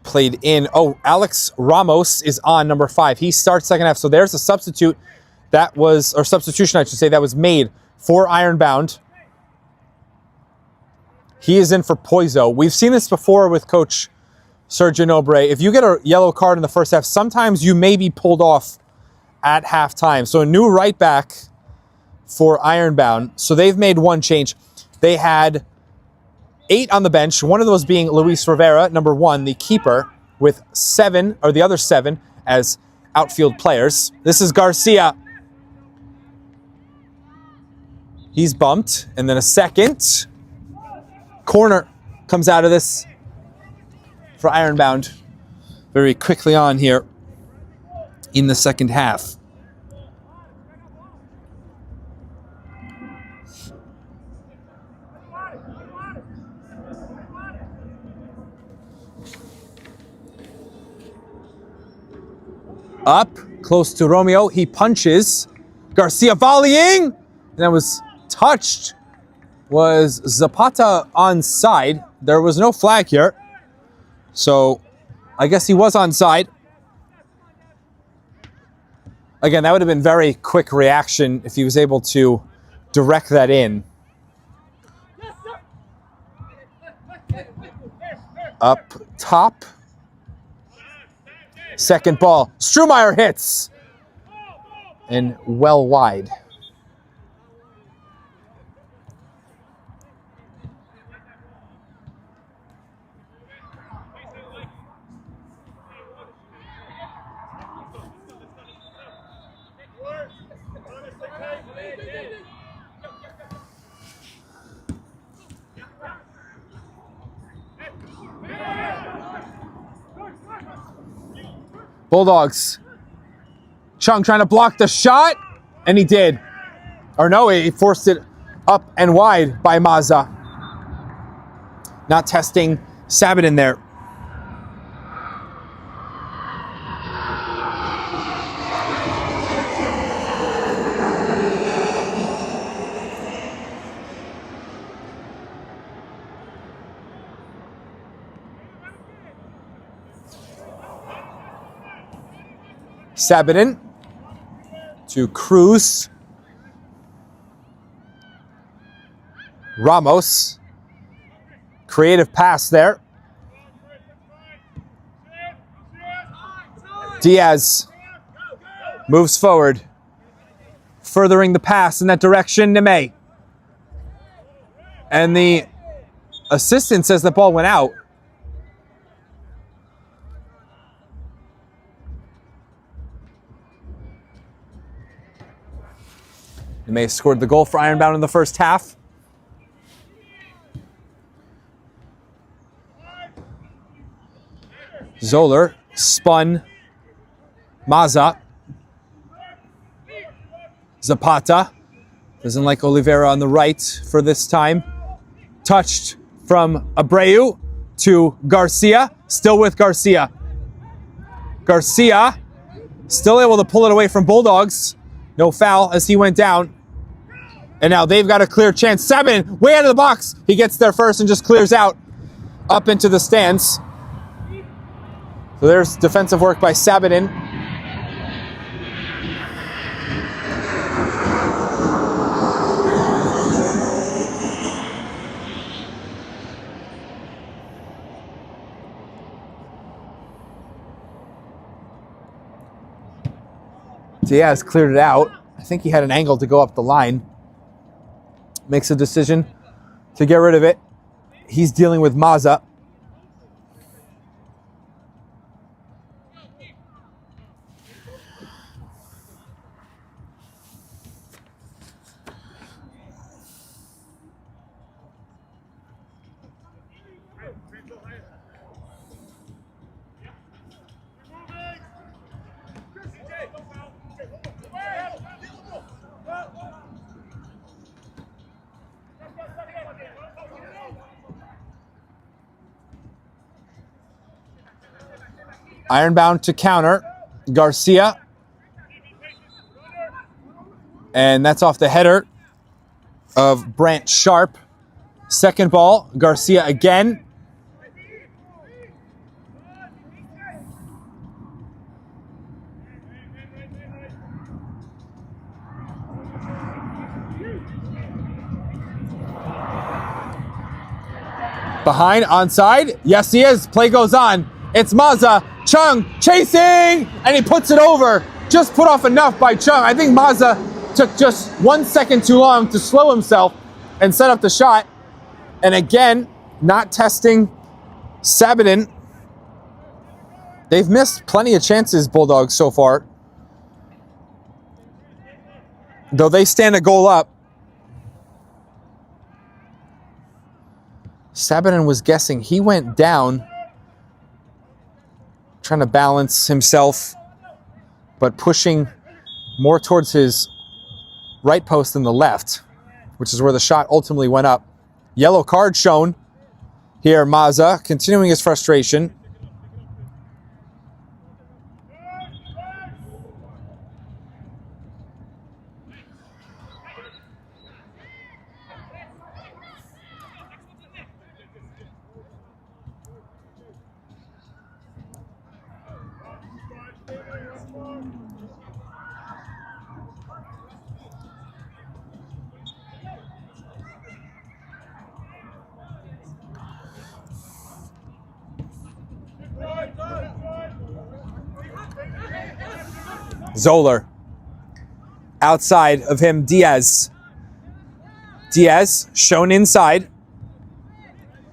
Played in. Oh, Alex Ramos is on number 5. He starts second half. So there's a substitute that was, or substitution I should say, that was made for Ironbound. He is in for Poiso. We've seen this before with Coach Sergio Nobre. If you get a yellow card in the first half, sometimes you may be pulled off at halftime. So a new right back for Ironbound. So they've made one change. They had 8 on the bench, one of those being Luis Rivera, number 1, the keeper, with 7, or the other 7, as outfield players. This is Garcia. He's bumped, and then a second corner comes out of this for Ironbound very quickly on here in the second half. Up, close to Romeo. He punches. Garcia volleying. And that was touched. Was Zapata onside? There was no flag here. So I guess he was onside. Again, that would have been very quick reaction if he was able to direct that in. Up top. Second ball. Strumeyer hits. And well wide. Bulldogs. Chung trying to block the shot, and he did. Or no, he forced it up and wide by Maza. Not testing Sabatin there. Sabatin to Cruz. Ramos. Creative pass there. Diaz moves forward. Furthering the pass in that direction, Neme. And the assistant says the ball went out. Neme scored the goal for Ironbound in the first half. Zoller spun. Maza. Zapata. Doesn't like Oliveira on the right for this time. Touched from Abreu to Garcia. Still with Garcia. Garcia still able to pull it away from Bulldogs. No foul as he went down. And now they've got a clear chance. Sabatin, way out of the box. He gets there first and just clears out up into the stands. So there's defensive work by Sabatin. Diaz cleared it out. I think he had an angle to go up the line. Makes a decision to get rid of it. He's dealing with Maza. Ironbound to counter. Garcia. And that's off the header of Brant Sharp. Second ball, Garcia again. Behind, onside. Yes, he is. Play goes on. It's Maza. Chung chasing, and he puts it over. Just put off enough by Chung. I think Maza took just 1 second too long to slow himself and set up the shot. And again, not testing Sabaden. They've missed plenty of chances, Bulldogs, so far. Though they stand a goal up. Sabaden was guessing. He went down, trying to balance himself, but pushing more towards his right post than the left, which is where the shot ultimately went up. Yellow card shown here. Maza continuing his frustration. Zoller. Outside of him, Diaz. Diaz shown inside.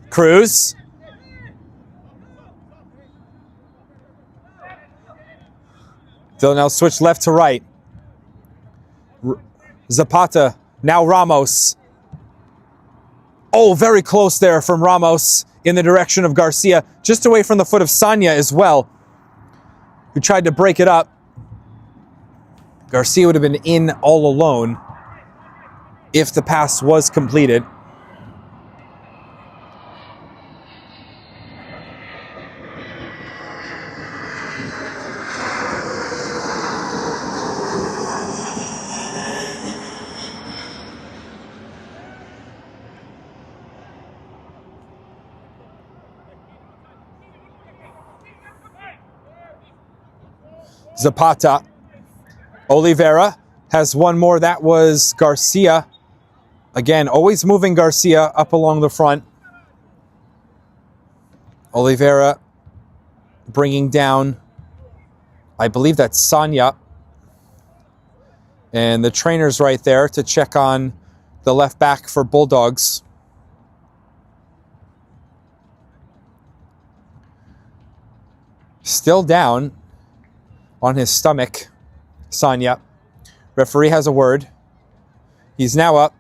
Cruz. They'll now switch left to right. Zapata. Now Ramos. Oh, very close there from Ramos in the direction of Garcia. Just away from the foot of Sanya as well, who tried to break it up. Garcia would have been in all alone if the pass was completed. Zapata. Oliveira has one more. That was Garcia. Again, always moving Garcia up along the front. Oliveira bringing down, I believe that's Sanya. And the trainer's right there to check on the left back for Bulldogs. Still down on his stomach. Sanya. Referee has a word. He's now up.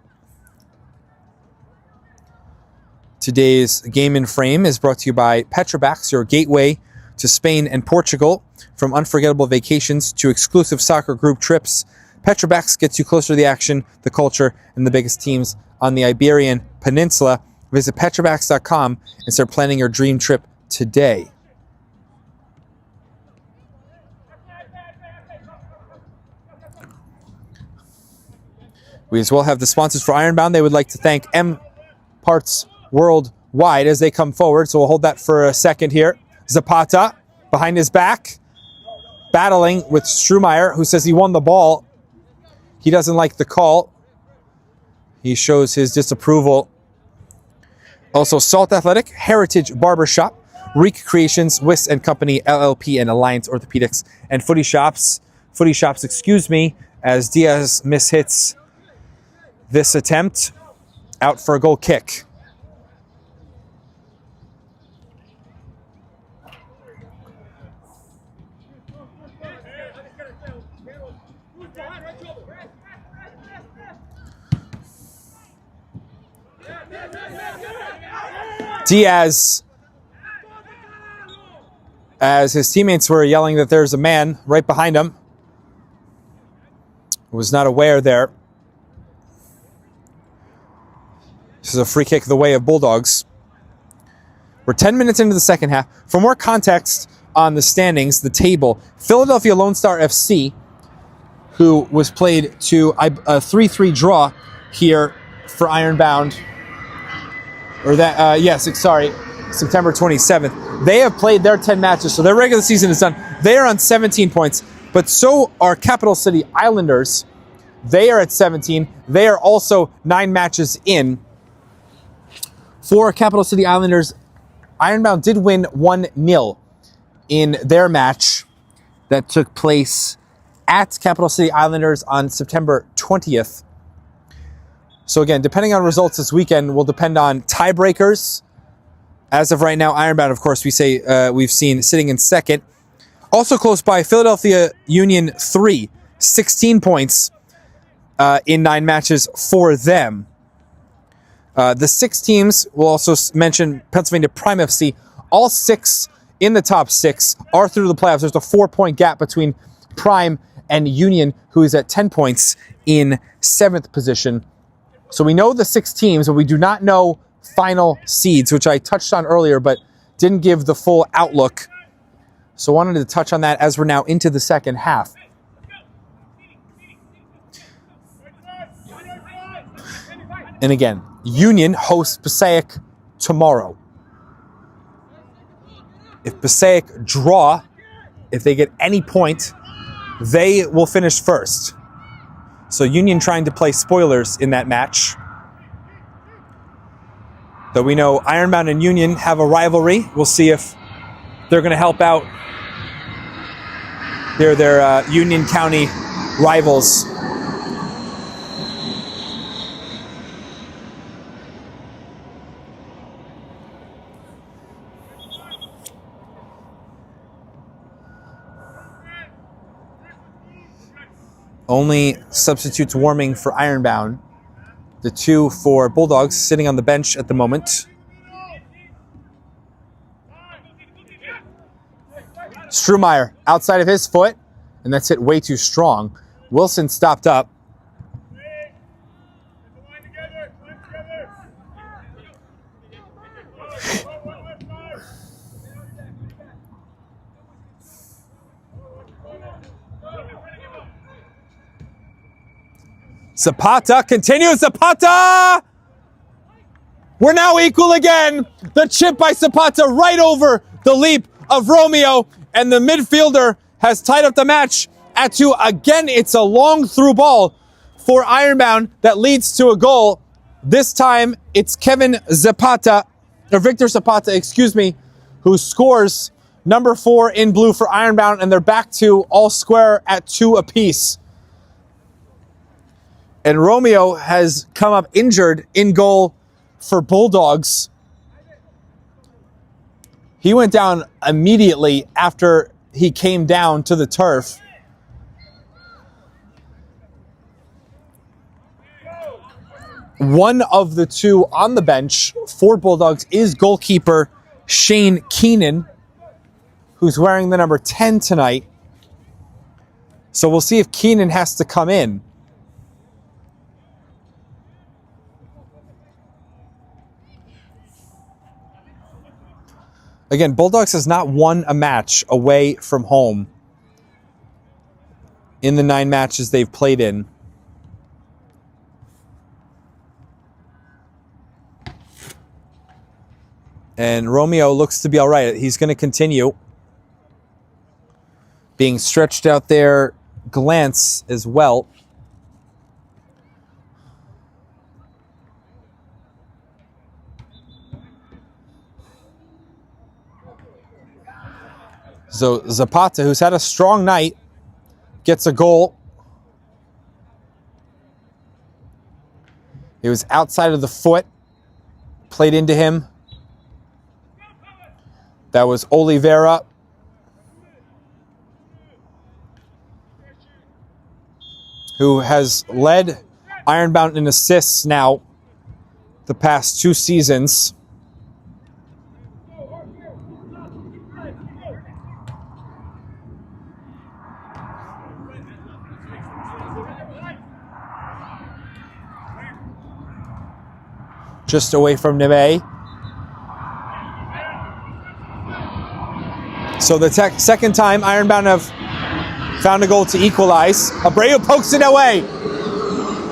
Today's Game in Frame is brought to you by Petrobax, your gateway to Spain and Portugal. From unforgettable vacations to exclusive soccer group trips, Petrobax gets you closer to the action, the culture, and the biggest teams on the Iberian Peninsula. Visit petrobax.com and start planning your dream trip today. We as well have the sponsors for Ironbound. They would like to thank M Parts Worldwide as they come forward. So we'll hold that for a second here. Zapata behind his back, battling with Strumeyer, who says he won the ball. He doesn't like the call. He shows his disapproval. Also, Salt Athletic, Heritage Barbershop, Reek Creations, Wiss & Company, LLP, and Alliance Orthopedics, and Footy Shops, excuse me, as Diaz mishits this attempt, out for a goal kick. Diaz, as his teammates were yelling that there's a man right behind him, was not aware there. This is a free kick the way of Bulldogs. We're 10 minutes into the second half. For more context on the standings, the table. Philadelphia Lone Star FC, who was played to a 3-3 draw here for Ironbound. Or that, September 27th. They have played their 10 matches, so their regular season is done. They are on 17 points, but so are Capital City Islanders. They are at 17. They are also 9 matches in. For Capital City Islanders, Ironbound did win 1-0 in their match that took place at Capital City Islanders on September 20th. So again, depending on results this weekend will depend on tiebreakers. As of right now, Ironbound, of course, we've seen sitting in second. Also close by, Philadelphia Union 3, 16 points in 9 matches for them. The 6 teams, we'll also mention Pennsylvania Prime FC. All 6 in the top 6 are through the playoffs. There's a 4-point gap between Prime and Union, who is at 10 points in 7th position. So we know the 6 teams, but we do not know final seeds, which I touched on earlier, but didn't give the full outlook. So I wanted to touch on that as we're now into the second half. And again, Union hosts Passaic tomorrow. If Passaic draw, if they get any point, they will finish first. So Union trying to play spoilers in that match. Though we know Ironbound and Union have a rivalry. We'll see if they're going to help out their Union County rivals. Only substitutes warming for Ironbound. The 2 for Bulldogs sitting on the bench at the moment. Strumeyer outside of his foot, and that's hit way too strong. Wilson stopped up. Zapata continues. Zapata! We're now equal again. The chip by Zapata right over the leap of Romeo. And the midfielder has tied up the match at 2. Again, it's a long through ball for Ironbound that leads to a goal. This time, it's Victor Zapata, who scores number 4 in blue for Ironbound. And they're back to all square at 2 apiece. And Romeo has come up injured in goal for Bulldogs. He went down immediately after he came down to the turf. One of the 2 on the bench for Bulldogs is goalkeeper Shane Keenan, who's wearing the number 10 tonight. So we'll see if Keenan has to come in. Again, Bulldogs has not won a match away from home in the 9 matches they've played in. And Romeo looks to be all right. He's going to continue being stretched out there. Glance as well. So Zapata, who's had a strong night, gets a goal. It was outside of the foot, played into him. That was Oliveira. Who has led Ironbound in assists now the past 2 seasons. Just away from Neve. So the second time Ironbound have found a goal to equalize. Abreu pokes it away.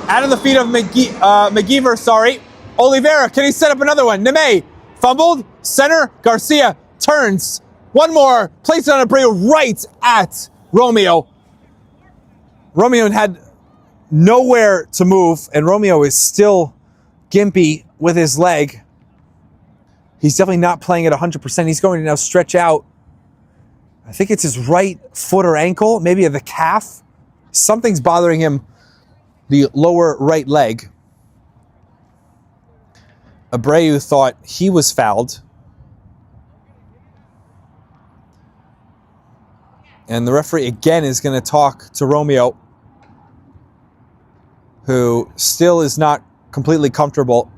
Out of the feet of McGeever, sorry. Oliveira, can he set up another one? Neme, fumbled, center, Garcia turns. One more, places it on Abreu right at Romeo. Romeo had nowhere to move, and Romeo is still gimpy with his leg. He's definitely not playing at 100%. He's going to now stretch out. I think it's his right foot or ankle, maybe the calf. Something's bothering him, the lower right leg. Abreu thought he was fouled. And the referee again is going to talk to Romeo, who still is not completely comfortable.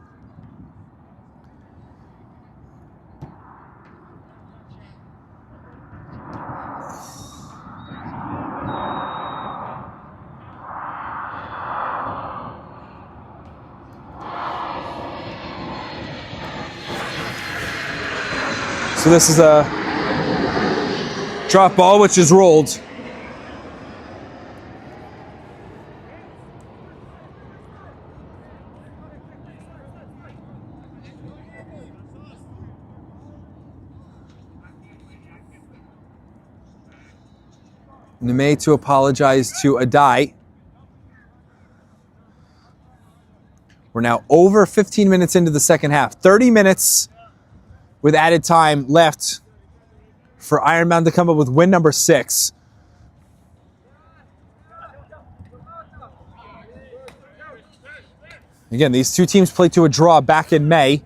So this is a drop ball, which is rolled. Neme to apologize to Adai. We're now over 15 minutes into the second half. 30 minutes with added time left for Ironbound to come up with win number 6. Again, these two teams played to a draw back in May.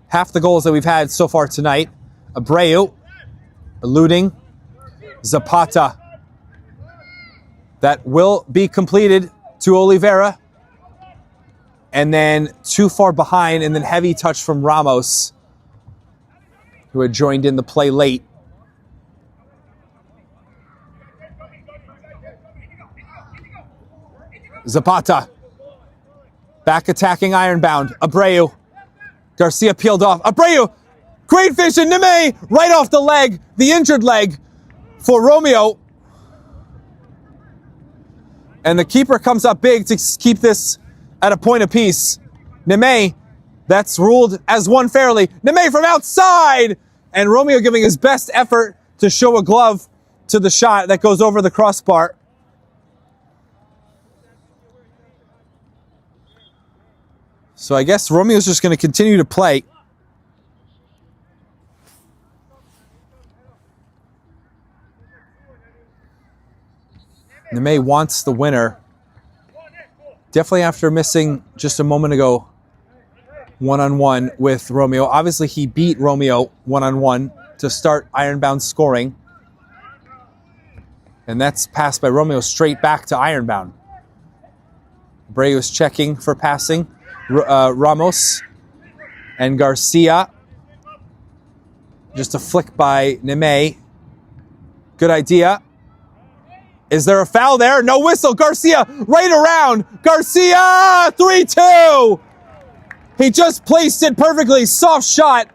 Half the goals that we've had so far tonight. Abreu eluding Zapata. That will be completed to Oliveira. And then too far behind, and then heavy touch from Ramos, who had joined in the play late. Zapata. Back attacking Ironbound. Abreu. Garcia peeled off. Abreu. Great vision. Neme right off the leg. The injured leg for Romeo. And the keeper comes up big to keep this at a point apiece. Neme, that's ruled as one fairly. Neme from outside! And Romeo giving his best effort to show a glove to the shot that goes over the crossbar. So I guess Romeo's just going to continue to play. Neme wants the winner. Definitely after missing just a moment ago one-on-one with Romeo. Obviously, he beat Romeo one-on-one to start Ironbound scoring. And that's passed by Romeo straight back to Ironbound. Abreu's checking for passing. Ramos and Garcia. Just a flick by Neme. Good idea. Is there a foul there? No whistle. Garcia right around. Garcia 3-2. He just placed it perfectly. Soft shot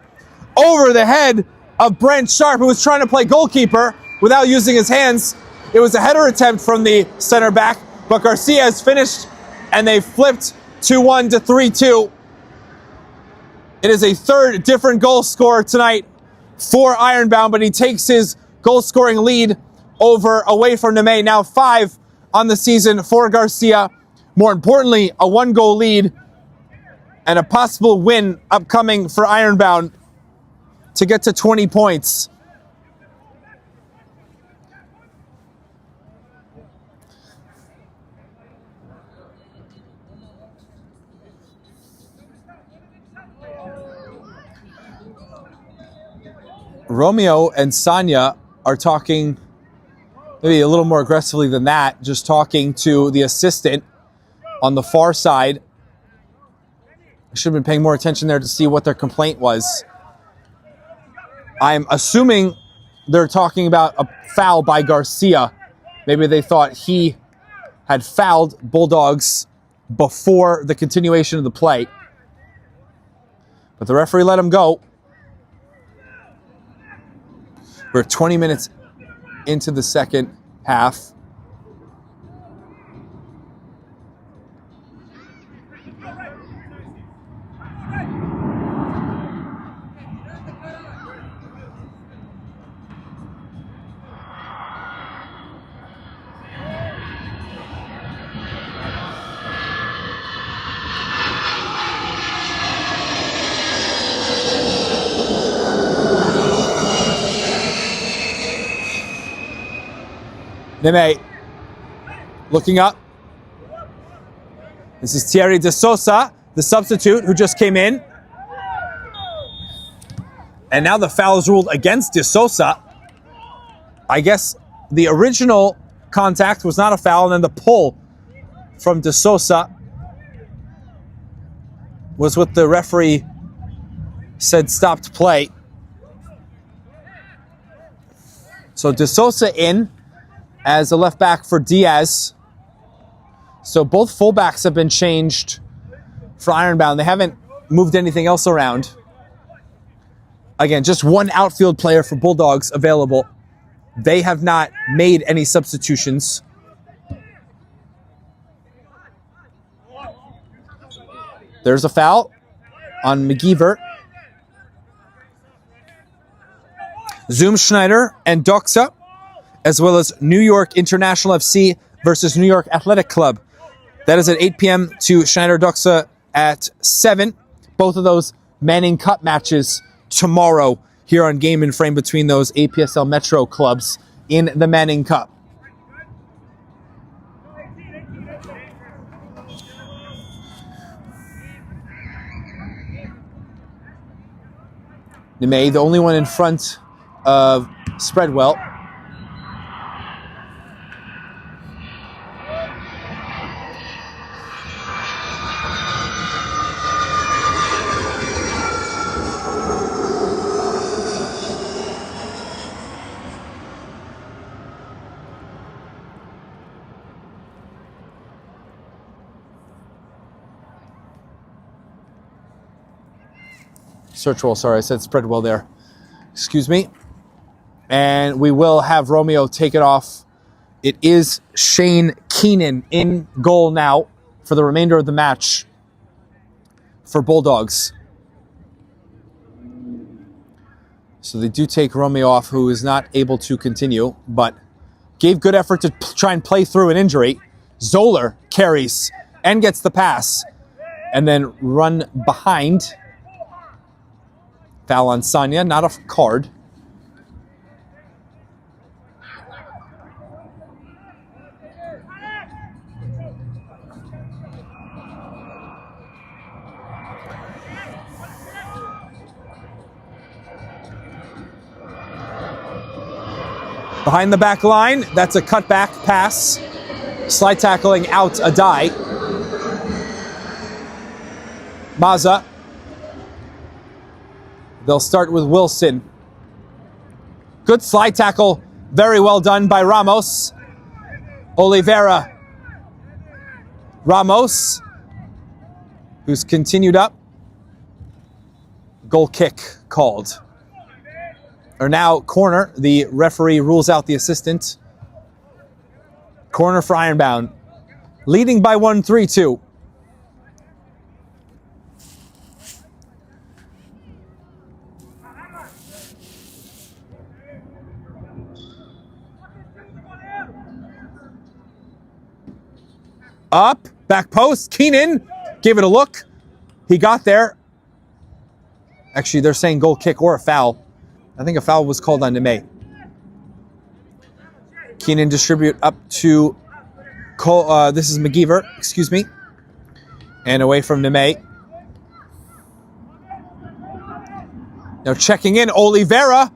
over the head of Brent Sharp, who was trying to play goalkeeper without using his hands. It was a header attempt from the center back, but Garcia has finished, and they flipped 2-1 to 3-2. It is a third different goal scorer tonight for Ironbound, but he takes his goal-scoring lead away from Neme. Now 5 on the season for Garcia. More importantly, a 1-goal lead and a possible win upcoming for Ironbound to get to 20 points. Romeo and Sanya are talking maybe a little more aggressively than that, just talking to the assistant on the far side. I should have been paying more attention there to see what their complaint was. I'm assuming they're talking about a foul by Garcia. Maybe they thought he had fouled Bulldogs before the continuation of the play. But the referee let him go. We're 20 minutes into the second half. Neme looking up. This is Thierry de Sosa, the substitute who just came in. And now the foul is ruled against de Sosa. I guess the original contact was not a foul, and then the pull from de Sosa was what the referee said stopped play. So de Sosa in as a left back for Diaz. So both fullbacks have been changed for Ironbound. They haven't moved anything else around. Again, just one outfield player for Bulldogs available. They have not made any substitutions. There's a foul on McGeever. Zoom Schneider and Doxa, as well as New York International FC versus New York Athletic Club. That is at 8 p.m. to Schneider Doxa at 7. Both of those Manning Cup matches tomorrow here on Game and Frame between those UPSL Metro clubs in the Manning Cup. Neme, the only one in front of Spreadwell. Search roll, sorry, I said Spreadwell there. Excuse me. And we will have Romeo take it off. It is Shane Keenan in goal now for the remainder of the match for Bulldogs. So they do take Romeo off, who is not able to continue, but gave good effort to try and play through an injury. Zoller carries and gets the pass, and then run behind. Foul on Sanya, not a card. Behind the back line, that's a cutback pass. Slide tackling out Adai. Maza. They'll start with Wilson. Good slide tackle. Very well done by Ramos. Oliveira. Ramos, who's continued up. Goal kick called. Or now corner. The referee rules out the assistant. Corner for Ironbound. Leading by 1-3-2. Up, back post, Keenan gave it a look. He got there. Actually, they're saying goal kick or a foul. I think a foul was called on Neme. Keenan distribute up to this is McGeever, excuse me. And away from Neme. Now checking in, Oliveira,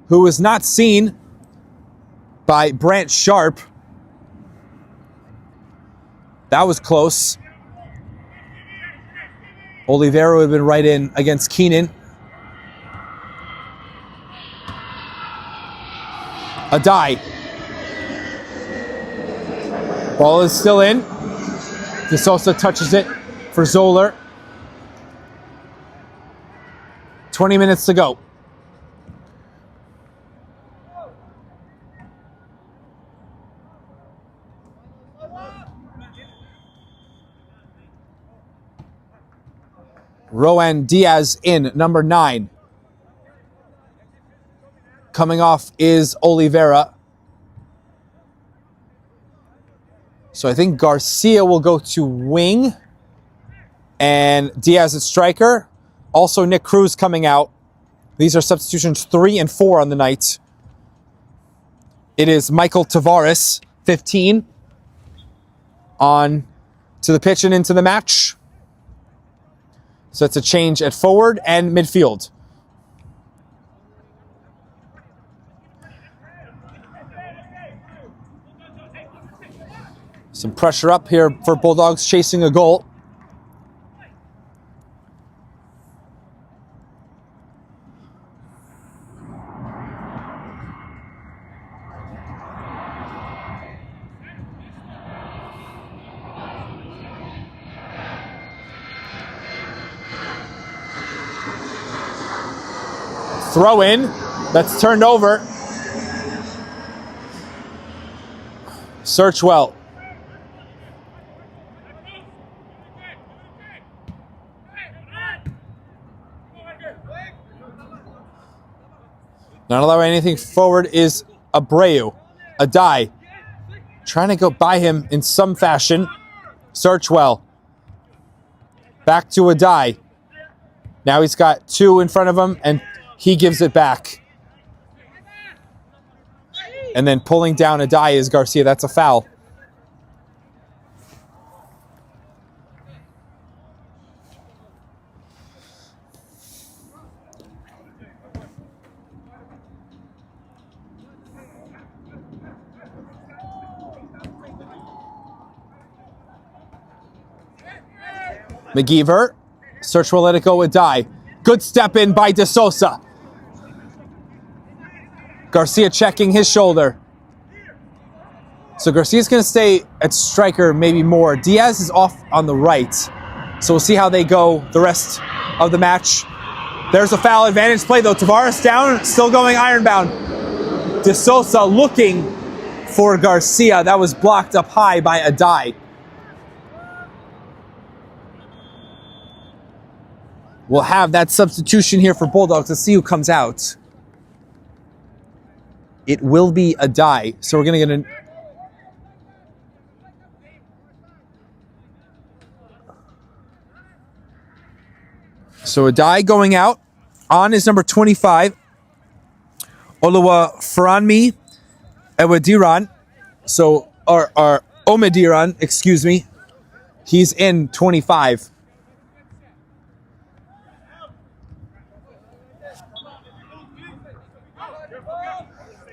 who was not seen by Brant Sharp. That was close. Oliveira would have been right in against Keenan. Adai. Ball is still in. De Sosa touches it for Zoller. 20 minutes to go. Rowan Diaz in, number 9. Coming off is Oliveira. So I think Garcia will go to wing. And Diaz at striker. Also Nick Cruz coming out. These are substitutions 3 and 4 on the night. It is Michael Tavares, 15, on to the pitch and into the match. So it's a change at forward and midfield. Some pressure up here for Bulldogs chasing a goal. Throw in, that's turned over. Search well. Not allowing anything forward is Abreu. Adai. Trying to go by him in some fashion. Search well. Back to Adai. Now he's got 2 in front of him and he gives it back. And then pulling down Adai is Garcia. That's a foul. McGeever. Search will let it go with Adai. Good step in by De Sosa. Garcia checking his shoulder. So Garcia's going to stay at striker maybe more. Diaz is off on the right. So we'll see how they go the rest of the match. There's a foul. Advantage play though. Tavares down. Still going Ironbound. De Sosa looking for Garcia. That was blocked up high by Adai. We'll have that substitution here for Bulldogs. Let's see who comes out. It will be Adai. So we're going to get an... So Adai going out. On is number 25. Oluwaferanmi Ewediran. So, or Omediran, excuse me. He's in 25.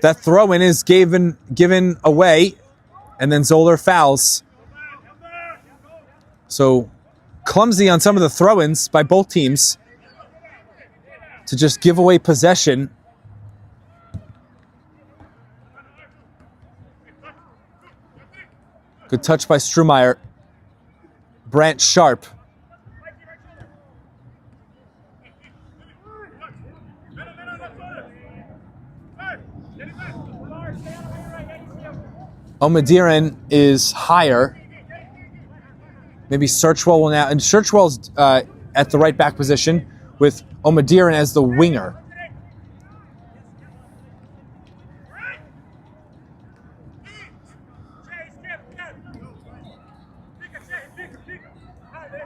That throw-in is given away, and then Zoller fouls. So clumsy on some of the throw-ins by both teams to just give away possession. Good touch by Strumeyer. Brant Sharp. Omediran is higher. Maybe Searchwell will now, and Searchwell's at the right back position with Omediran as the winger.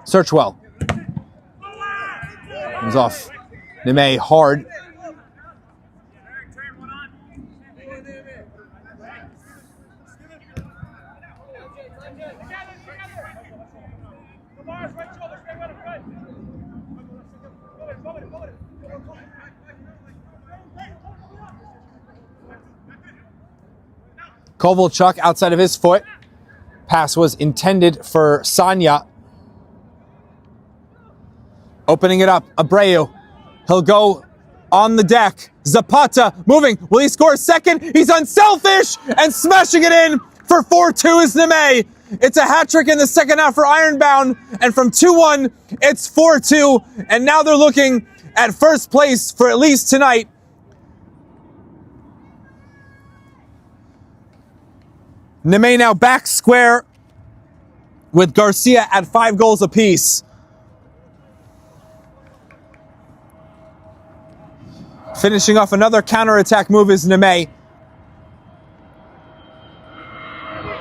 Searchwell. Comes off. Neme hard. Kovalchuk outside of his foot. Pass was intended for Sanya. Opening it up, Abreu. He'll go on the deck. Zapata moving. Will he score a second? He's unselfish and smashing it in for 4-2 is Neme. It's a hat trick in the second half for Ironbound. And from 2-1, it's 4-2. And now they're looking at first place for at least tonight. Neme now back square with Garcia at 5 goals apiece. Finishing off another counterattack move is Neme.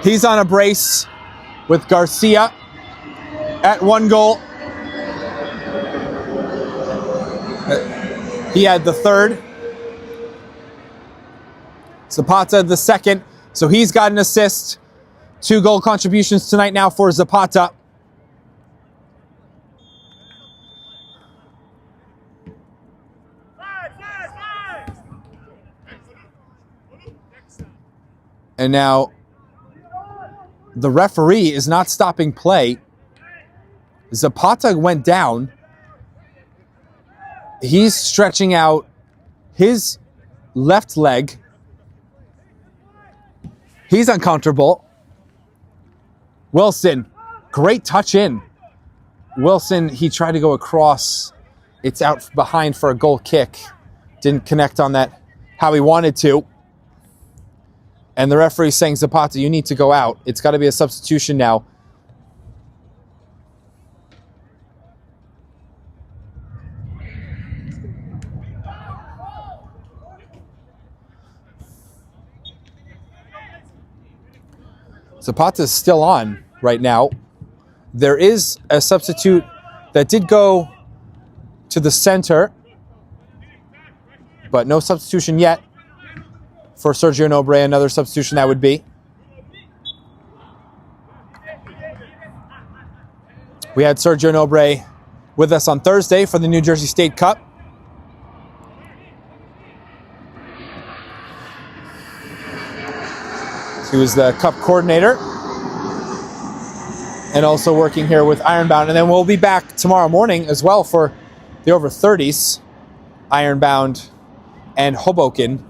He's on a brace with Garcia at 1 goal. He had the 3rd. Zapata the 2nd. So he's got an assist. 2 goal contributions tonight now for Zapata. And now the referee is not stopping play. Zapata went down. He's stretching out his left leg. He's uncomfortable. Wilson, great touch in. Wilson, he tried to go across. It's out behind for a goal kick. Didn't connect on that how he wanted to. And the referee's saying, Zapata, you need to go out. It's got to be a substitution now. Zapata's still on right now. There is a substitute that did go to the center, but no substitution yet for Sergio Nobre. Another substitution that would be. We had Sergio Nobre with us on Thursday for the New Jersey State Cup. He was the Cup coordinator and also working here with Ironbound. And then we'll be back tomorrow morning as well for the over 30s, Ironbound and Hoboken.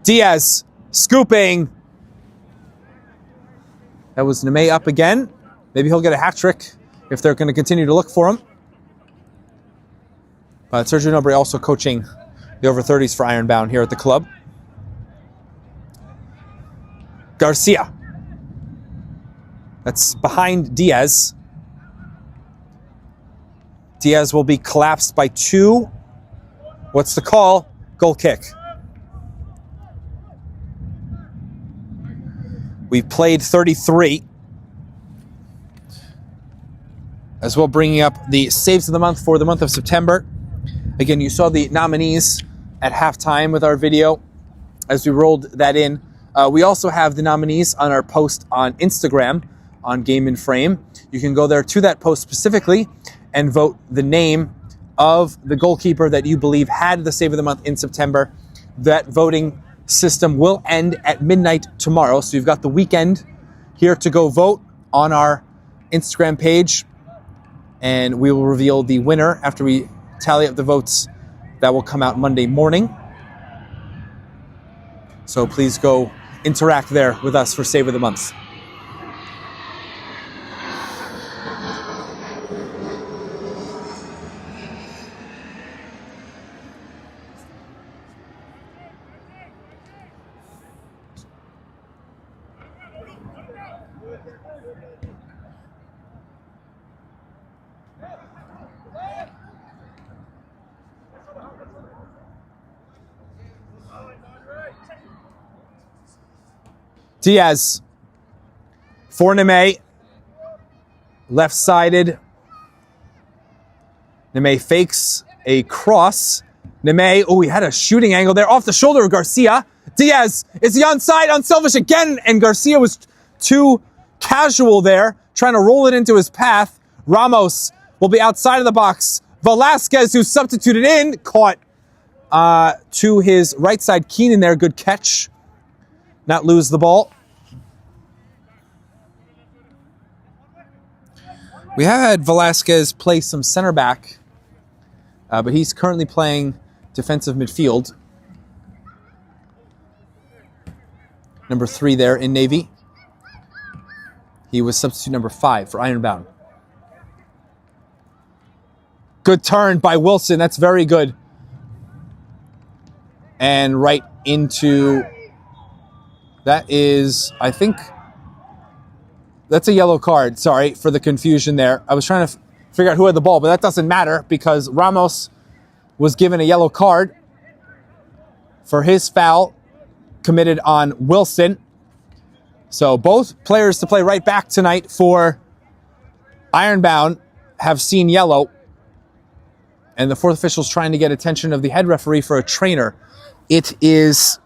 Diaz scooping. That was Neme up again. Maybe he'll get a hat trick if they're going to continue to look for him. But Sergio Nobre also coaching the over 30s for Ironbound here at the club. Garcia. That's behind Diaz. Diaz will be collapsed by 2. What's the call? Goal kick. We've played 33. As well, bringing up the saves of the month for the month of September. Again, you saw the nominees at halftime with our video as we rolled that in. We also have the nominees on our post on Instagram on Game in Frame. You can go there to that post specifically and vote the name of the goalkeeper that you believe had the save of the month in September. That voting system will end at midnight tomorrow. So you've got the weekend here to go vote on our Instagram page. And we will reveal the winner after we tally up the votes. That will come out Monday morning. So please go interact there with us for Save of the Month. Diaz for Neme, left-sided. Neme fakes a cross. Neme, oh, he had a shooting angle there off the shoulder of Garcia. Diaz, is he onside? Unselfish again, and Garcia was too casual there, trying to roll it into his path. Ramos will be outside of the box. Velasquez, who substituted in, caught to his right side. Keenan there, good catch. Not lose the ball. We have had Velasquez play some center back, but he's currently playing defensive midfield. Number 3 there in Navy. He was substitute number 5 for Ironbound. Good turn by Wilson. That's very good. And right into... That is, I think, that's a yellow card. Sorry for the confusion there. I was trying to figure out who had the ball, but that doesn't matter because Ramos was given a yellow card for his foul committed on Wilson. So both players to play right back tonight for Ironbound have seen yellow. And the fourth official is trying to get attention of the head referee for a trainer. It is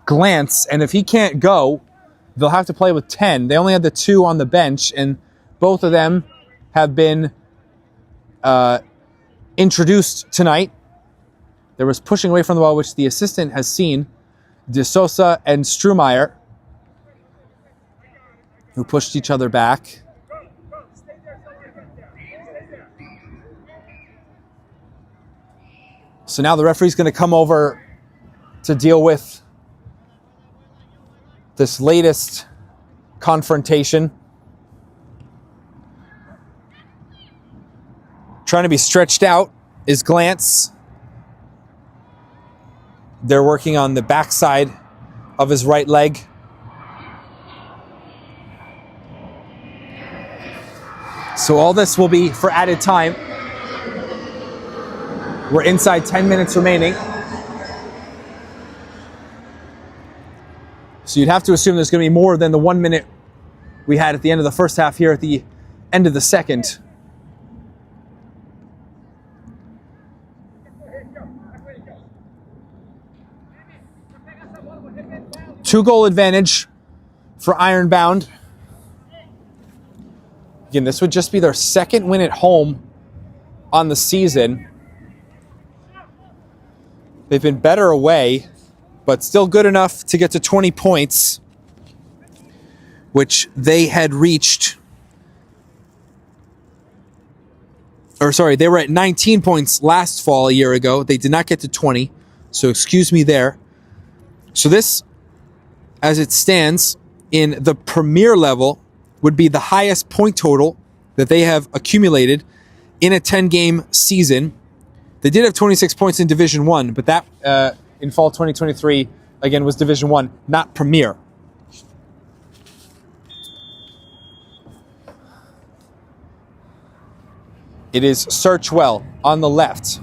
Glance, and if he can't go, they'll have to play with 10. They only had the 2 on the bench, and both of them have been introduced tonight. There was pushing away from the ball, which the assistant has seen. De Sosa and Strumeyer, who pushed each other back. So now the referee's going to come over to deal with this latest confrontation. Trying to be stretched out is Glance. They're working on the backside of his right leg. So all this will be for added time. We're inside 10 minutes remaining. So you'd have to assume there's going to be more than the 1 minute we had at the end of the first half here at the end of the second. Two-goal advantage for Ironbound. Again, this would just be their second win at home on the season. They've been better away, but still good enough to get to 20 points, which they had reached. Or sorry, they were at 19 points last fall a year ago. They did not get to 20, so excuse me there. So this, as it stands, in the Premier level, would be the highest point total that they have accumulated in a 10-game season. They did have 26 points in Division 1, but that in fall 2023, again, was Division 1, not Premier. It is Searchwell on the left.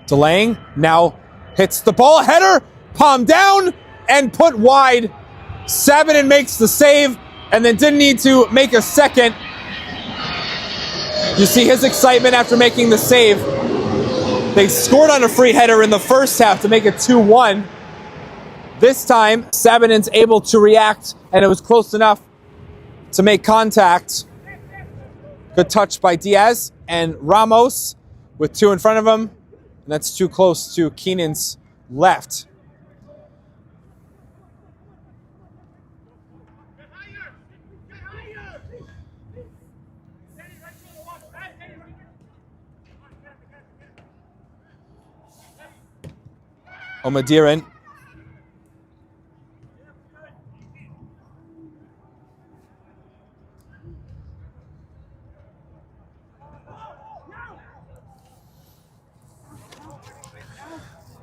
Delaying, now hits the ball, header, palm down, and put wide. Sabanin makes the save, and then didn't need to make a second. You see his excitement after making the save. They scored on a free header in the first half to make it 2-1. This time, Sabanin's able to react, and it was close enough to make contact. Good touch by Diaz and Ramos with 2 in front of him. And that's too close to Keenan's left. Omadiran.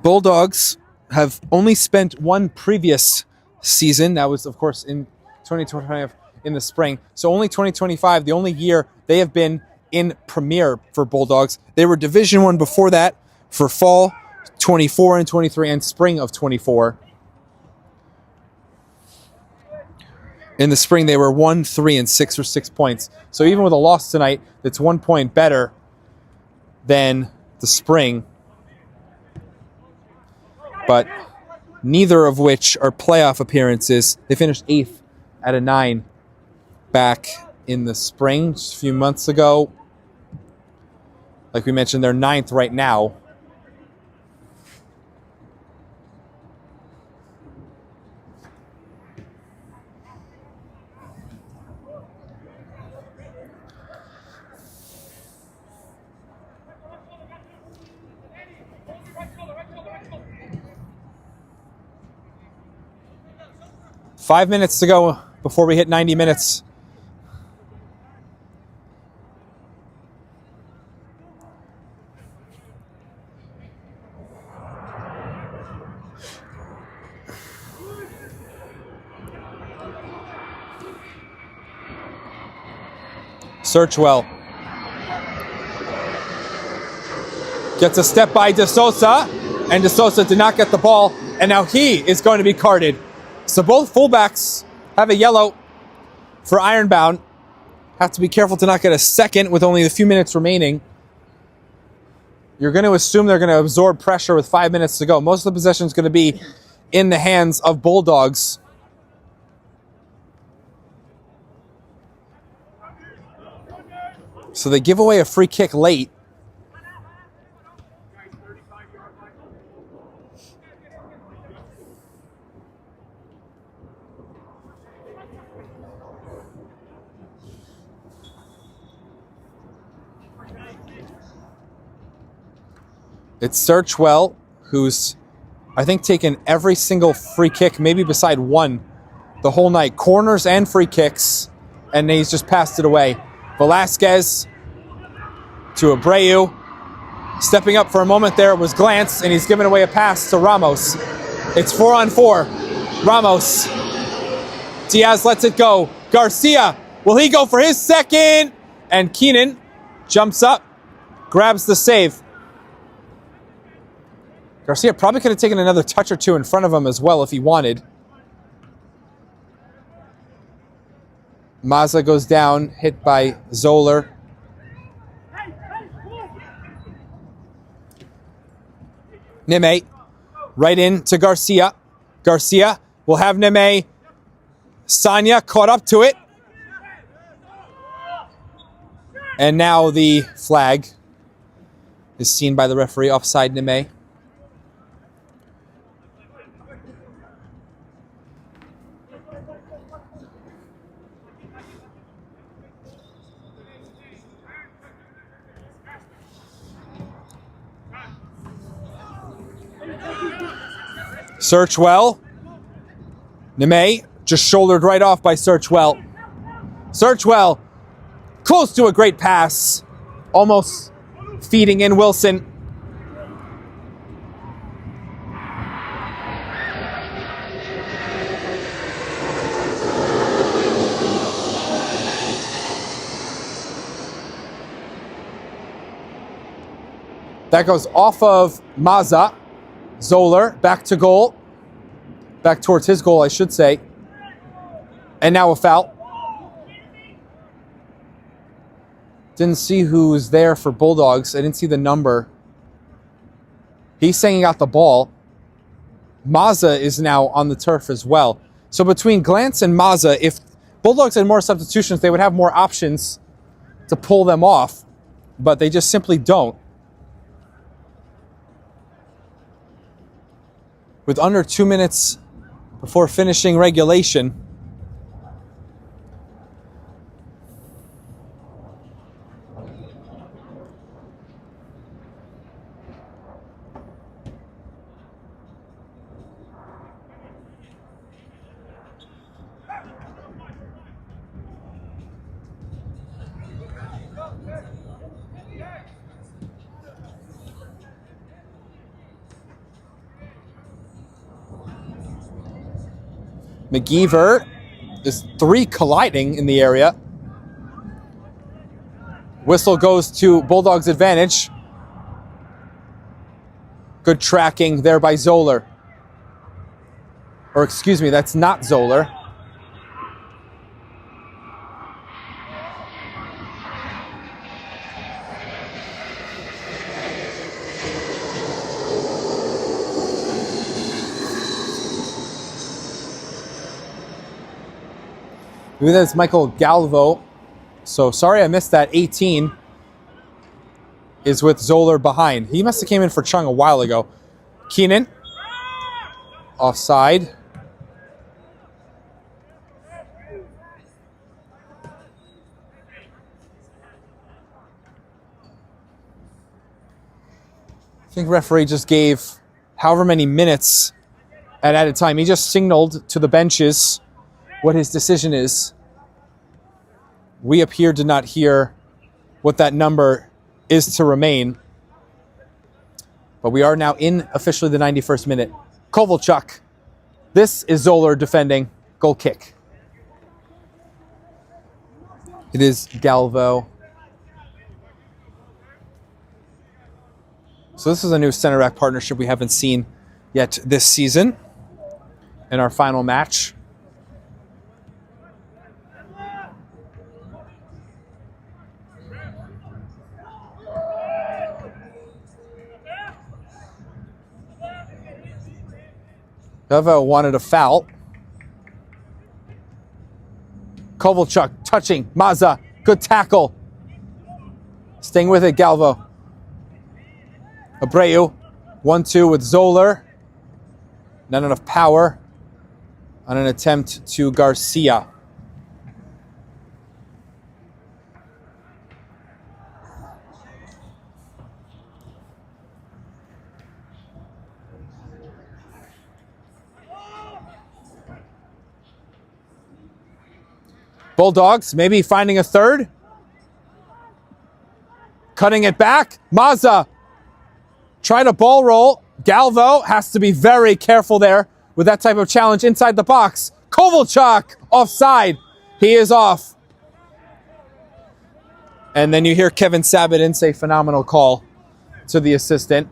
Bulldogs have only spent one previous season. That was, of course, in 2025 in the spring. So only 2025, the only year they have been in Premier for Bulldogs. They were Division 1 before that for fall 24 and 23 and spring of 24. In the spring, they were 1, 3, and 6 or 6 points. So even with a loss tonight, it's 1 point better than the spring. But neither of which are playoff appearances. They finished 8th out of 9 back in the spring, just a few months ago. Like we mentioned, they're 9th right now. Five minutes to go before we hit 90 minutes. Searchwell. Gets a step by De Sousa, and De Sousa did not get the ball, and now he is going to be carded. So both fullbacks have a yellow for Ironbound. Have to be careful to not get a second with only a few minutes remaining. You're going to assume they're going to absorb pressure with 5 minutes to go. Most of the possession is going to be in the hands of Bulldogs. So they give away a free kick late. It's Searchwell, who's, I think, taken every single free kick, maybe beside one, the whole night. Corners and free kicks, and he's just passed it away. Velasquez to Abreu. Stepping up for a moment there was Glance, and he's given away a pass to Ramos. It's 4-on-4. Ramos. Diaz lets it go. Garcia, will he go for his second? And Keenan jumps up, grabs the save. Garcia probably could have taken another touch or two in front of him as well if he wanted. Mazza goes down, hit by Zoller. Neme, right in to Garcia. Garcia will have Neme. Sanya caught up to it. And now the flag is seen by the referee offside Neme. Searchwell. Neme just shouldered right off by Searchwell. Searchwell close to a great pass. Almost feeding in Wilson. That goes off of Mazza. Zoller back to goal. Back towards his goal, I should say. And now a foul. Didn't see who was there for Bulldogs. I didn't see the number. He's saying he got the ball. Mazza is now on the turf as well. So between Glance and Mazza, if Bulldogs had more substitutions, they would have more options to pull them off. But they just simply don't. With under 2 minutes before finishing regulation. McGeever. There's three colliding in the area. Whistle goes to Bulldogs' advantage. Good tracking there by Zoller. Or excuse me, that's not Zoller. Maybe that's Michael Galvo. So sorry I missed that. 18 is with Zoller behind. He must have came in for Chung a while ago. Keenan. Offside. I think referee just gave however many minutes at added time. He just signaled to the benches what his decision is. We up here did not hear what that number is to remain. But we are now in officially the 91st minute. Kovalchuk. This is Zoller defending. Goal kick. It is Galvo. So this is a new center back partnership we haven't seen yet this season in our final match. Galvo wanted a foul. Kovalchuk touching. Maza, good tackle. Staying with it, Galvo. Abreu, 1-2 with Zoller. Not enough power on an attempt to Garcia. Bulldogs maybe finding a third. Cutting it back. Maza try to ball roll. Galvo has to be very careful there with that type of challenge inside the box. Kovalchuk offside. He is off. And then you hear Kevin Sabatin say phenomenal call to the assistant.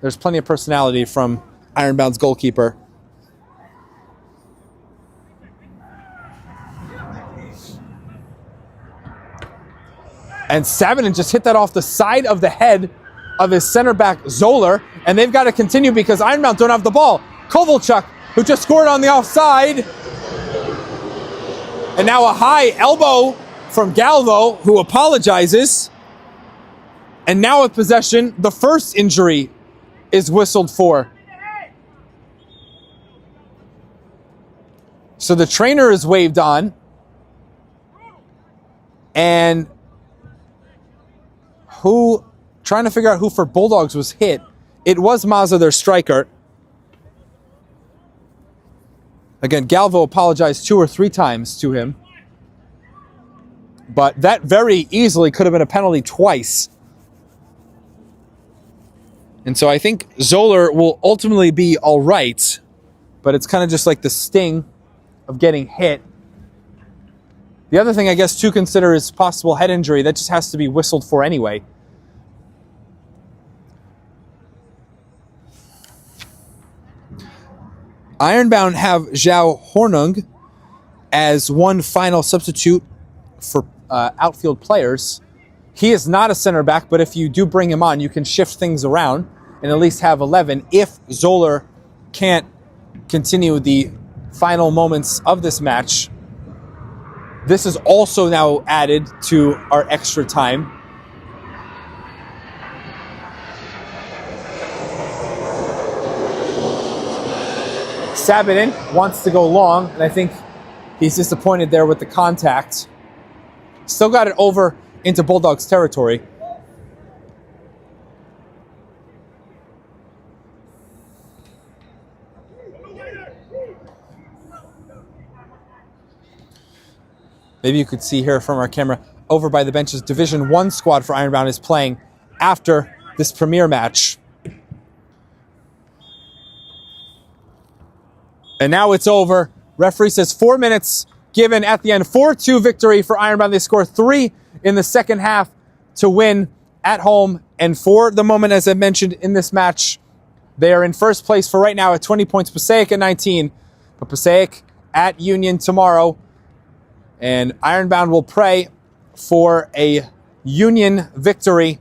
There's plenty of personality from Ironbound's goalkeeper. And Sabatin just hit that off the side of the head of his center back, Zoller. And they've got to continue because Ironbound don't have the ball. Kovalchuk, who just scored on the offside. And now a high elbow from Galvo, who apologizes. And now with possession, the first injury is whistled for. So the trainer is waved on. And trying to figure out who for Bulldogs was hit. It was Maza, their striker. Again, Galvo apologized 2 or 3 times to him. But that very easily could have been a penalty twice. And so I think Zoller will ultimately be all right. But it's kind of just like the sting of getting hit. The other thing I guess to consider is possible head injury. That just has to be whistled for anyway. Ironbound have Zhao Hornung as one final substitute for outfield players. He is not a center back, but if you do bring him on, you can shift things around and at least have 11 if Zoller can't continue the final moments of this match. This is also now added to our extra time. Sabatin wants to go long, and I think he's disappointed there with the contact. Still got it over into Bulldogs territory. Maybe you could see here from our camera, over by the benches, Division 1 squad for Ironbound is playing after this premier match. And now it's over. Referee says 4 minutes given at the end. 4-2 victory for Ironbound. They score 3 in the second half to win at home. And for the moment, as I mentioned in this match, they are in first place for right now at 20 points. Passaic at 19. But Passaic at Union tomorrow. And Ironbound will pray for a Union victory.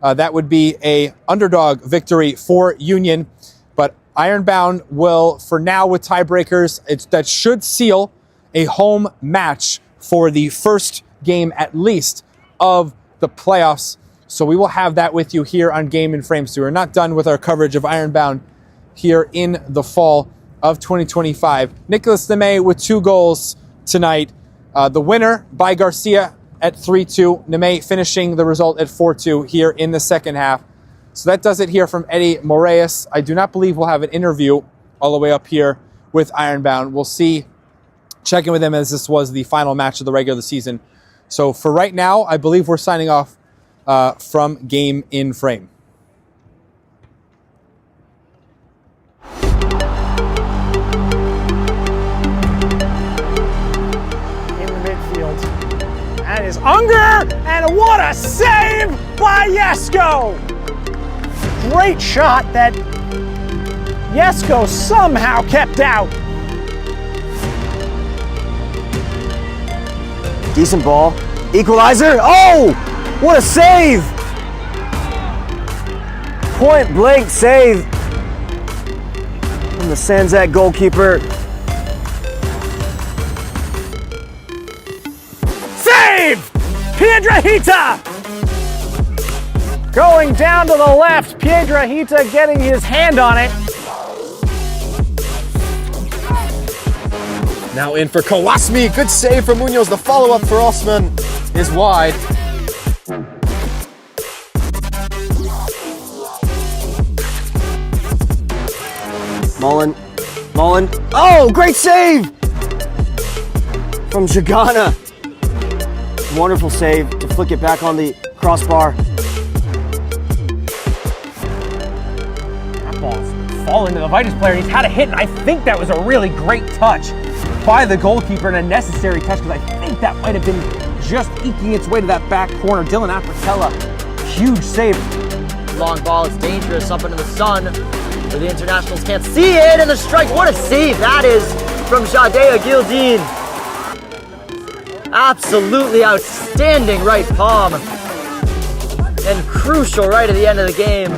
That would be a underdog victory for Union. But Ironbound will, for now with tiebreakers, that should seal a home match for the first game at least of the playoffs. So we will have that with you here on Game in Frame. So we're not done with our coverage of Ironbound here in the fall of 2025. Nicholas Nemé with 2 goals tonight. The winner by Garcia at 3-2. Nemé finishing the result at 4-2 here in the second half. So that does it here from Eddie Moraes. I do not believe we'll have an interview all the way up here with Ironbound. We'll see, check in with them as this was the final match of the regular season. So for right now, I believe we're signing off from Game in Frame. In the midfield. That is Unger, and what a save by Jesko! great shot that Jesko somehow kept out. Decent ball. Equalizer. Oh! What a save! Point blank save from the Sanzak goalkeeper. Save! Piedrahita! Going down to the left, Piedrahita getting his hand on it. Now in for Kawasmi. Good save from Munoz. The follow-up for Osman is wide. Mullen. Oh, great save from Jagana. Wonderful save to flick it back on the crossbar. That ball's fallen to the Vitus player. He's had a hit, and I think that was a really great touch by the goalkeeper, and a necessary touch, because I think that might have been just eking its way to that back corner. Dylan Apratella, huge save. Long ball, it's dangerous up into the sun, where the internationals can't see it, and the strike, what a save that is from Shadea Gildeen. Absolutely outstanding right palm, and crucial right at the end of the game.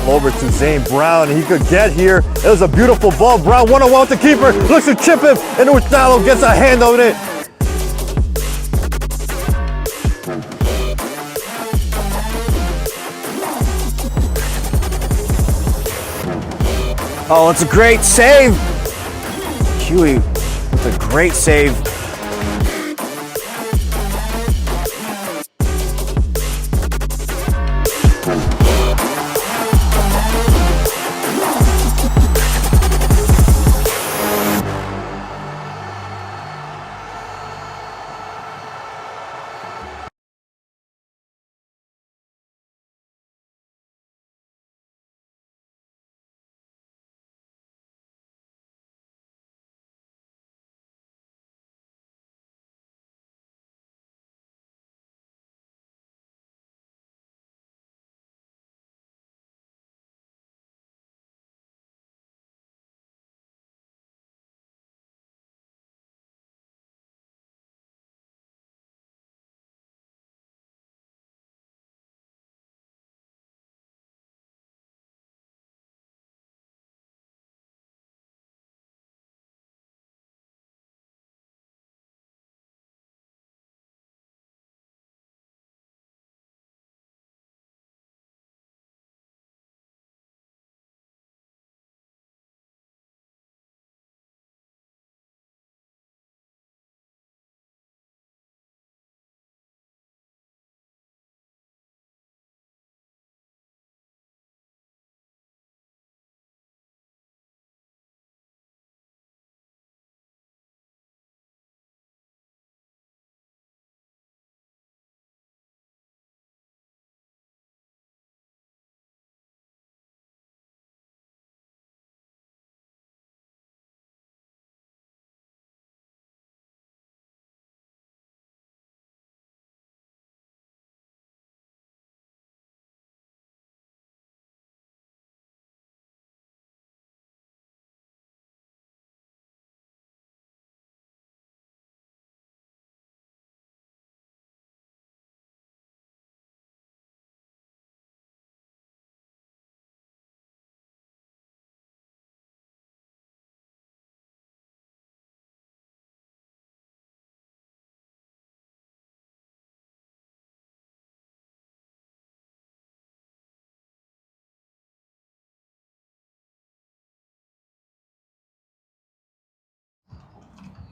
Over to Zane Brown. He could get here. It was a beautiful ball. Brown one-on-one with the keeper. Looks to chip him, and Ustalo gets a hand on it. Oh, it's a great save. Huey with a great save.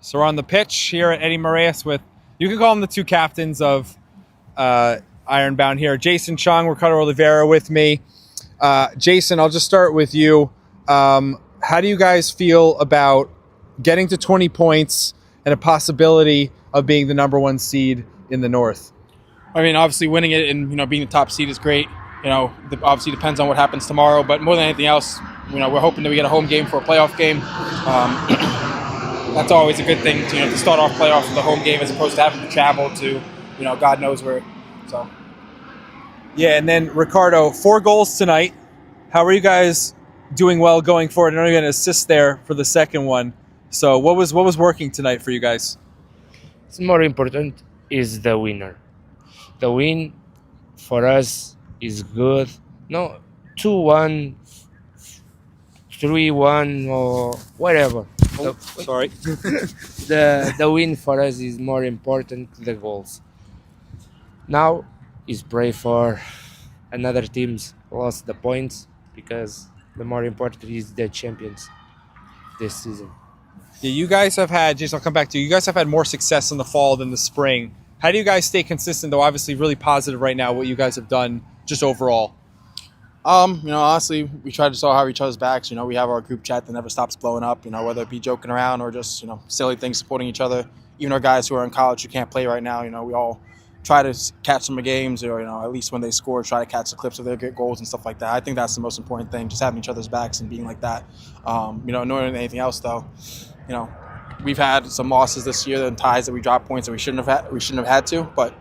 So we're on the pitch here at Eddie Moraes with, you can call them the two captains of Ironbound here. Jason Chung, Ricardo Oliveira with me. Jason, I'll just start with you. How do you guys feel about getting to 20 points and a possibility of being the #1 seed in the North? I mean, obviously winning it and, being the top seed is great. Obviously depends on what happens tomorrow, but more than anything else, we're hoping that we get a home game for a playoff game. That's always a good thing to start off playoffs with a home game as opposed to having to travel to, God knows where. So. Yeah, and then Ricardo, 4 goals tonight. How are you guys doing well going forward? I know you're going to assist there for the second one. So what was working tonight for you guys? It's more important is the winner. The win for us is good. No, 2-1, 3-1 or whatever. Sorry. The win for us is more important than the goals. Now is pray for another teams lost the points because the more important is the champions this season. Yeah, you guys have had, Jason, I'll come back to you. You guys have had more success in the fall than the spring. How do you guys stay consistent, though? Obviously, really positive right now, what you guys have done just overall. Honestly, we try to have each other's backs. We have our group chat that never stops blowing up, whether it be joking around or just, silly things, supporting each other. Even our guys who are in college who can't play right now, we all try to catch some games or, at least when they score, try to catch the clips of their good goals and stuff like that. I think that's the most important thing, just having each other's backs and being like that. More than anything else, though, we've had some losses this year and ties that we dropped points that we shouldn't have had to, but,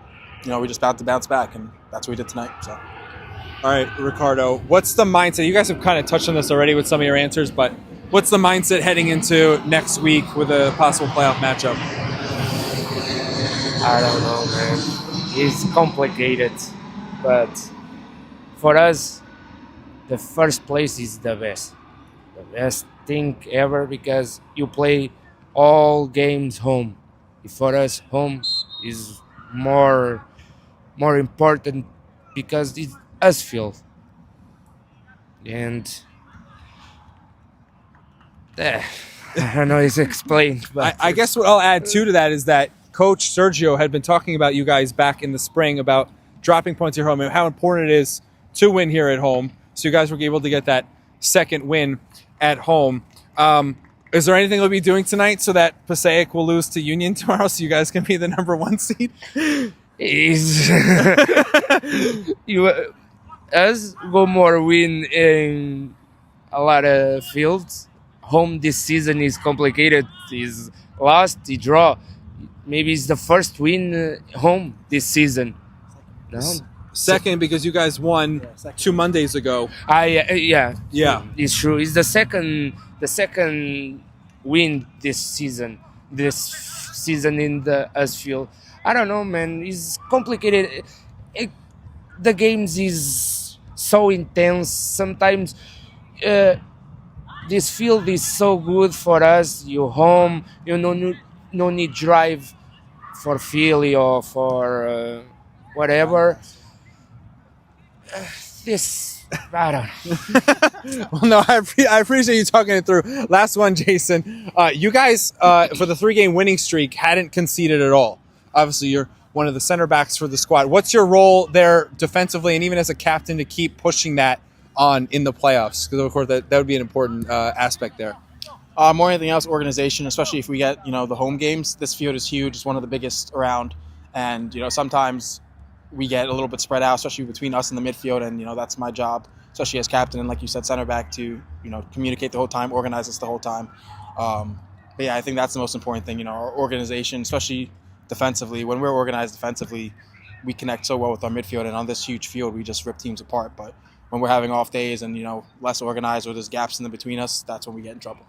we just about to bounce back, and that's what we did tonight, so. All right, Ricardo, what's the mindset? You guys have kind of touched on this already with some of your answers, but what's the mindset heading into next week with a possible playoff matchup? I don't know, man. It's complicated, but for us, the first place is the best thing ever because you play all games home. For us, home is more important because it's us field. And I don't know how to explain. But I guess what I'll add too to that is that Coach Sergio had been talking about you guys back in the spring about dropping points at home and how important it is to win here at home. So you guys were able to get that second win at home. Is there anything we'll be doing tonight so that Passaic will lose to Union tomorrow so you guys can be the number 1 seed? Us go more win in a lot of fields. Home this season is complicated. Is lost, the draw. Maybe it's the first win home this season. No? Second, because you guys won 2 Mondays ago. Yeah, it's true. It's the second win this season in the us field. I don't know, man. It's complicated. The games is so intense. Sometimes this field is so good for us. You home, no need drive for Philly or for whatever. I don't know. Well, no, I appreciate you talking it through. Last one, Jason. You guys, for the 3-game winning streak, hadn't conceded at all. Obviously, you're one of the center backs for the squad. What's your role there defensively and even as a captain to keep pushing that on in the playoffs? Because, of course, that would be an important aspect there. More than anything else, organization, especially if we get, the home games. This field is huge. It's one of the biggest around. And, sometimes we get a little bit spread out, especially between us and the midfield. And, that's my job, especially as captain and, like you said, center back to, communicate the whole time, organize us the whole time. But, yeah, I think that's the most important thing, our organization, especially defensively. When we're organized defensively, we connect so well with our midfield. And on this huge field, we just rip teams apart. But when we're having off days and, less organized or there's gaps in the between us, that's when we get in trouble.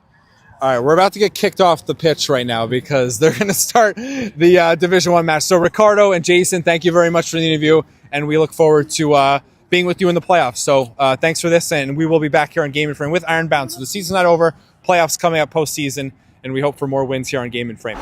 All right, we're about to get kicked off the pitch right now because they're going to start the Division I match. So Ricardo and Jason, thank you very much for the interview, and we look forward to being with you in the playoffs. So thanks for this, and we will be back here on Game and Frame with Ironbound. So the season's not over, playoffs coming up postseason, and we hope for more wins here on Game and Frame.